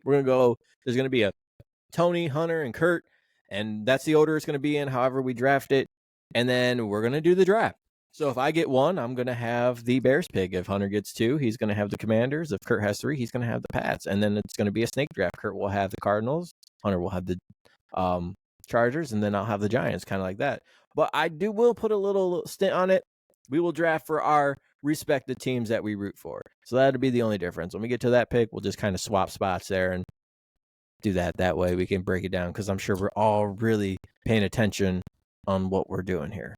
We're going to go, there's going to be a Tony, Hunter, and Kurt, and that's the order it's going to be in, however we draft it. And then we're going to do the draft. So if I get 1, I'm going to have the Bears pick. If Hunter gets 2, he's going to have the Commanders. If Kurt has 3, he's going to have the Pats. And then it's going to be a snake draft. Kurt will have the Cardinals. Hunter will have the Chargers, and then I'll have the Giants, kind of like that. But will put a little stint on it. We will draft for our respective teams that we root for. So that'll be the only difference. When we get to that pick, we'll just kind of swap spots there and do that way. We can break it down because I'm sure we're all really paying attention on what we're doing here.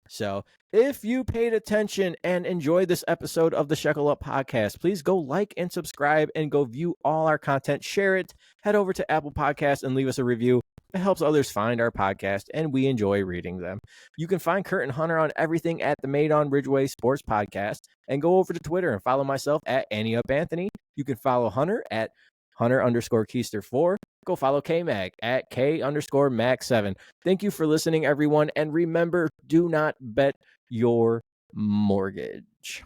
So if you paid attention and enjoyed this episode of the Shekel Up podcast, please go like and subscribe and go view all our content. Share it. Head over to Apple Podcasts and leave us a review. It helps others find our podcast, and we enjoy reading them. You can find Kurt and Hunter on everything at the Made on Ridgeway Sports Podcast, and go over to Twitter and follow myself at AnnieUpAnthony. You can follow Hunter at Hunter_Keister4. Go follow K-Mag at K_Mag7. Thank you for listening, everyone. And remember, do not bet your mortgage.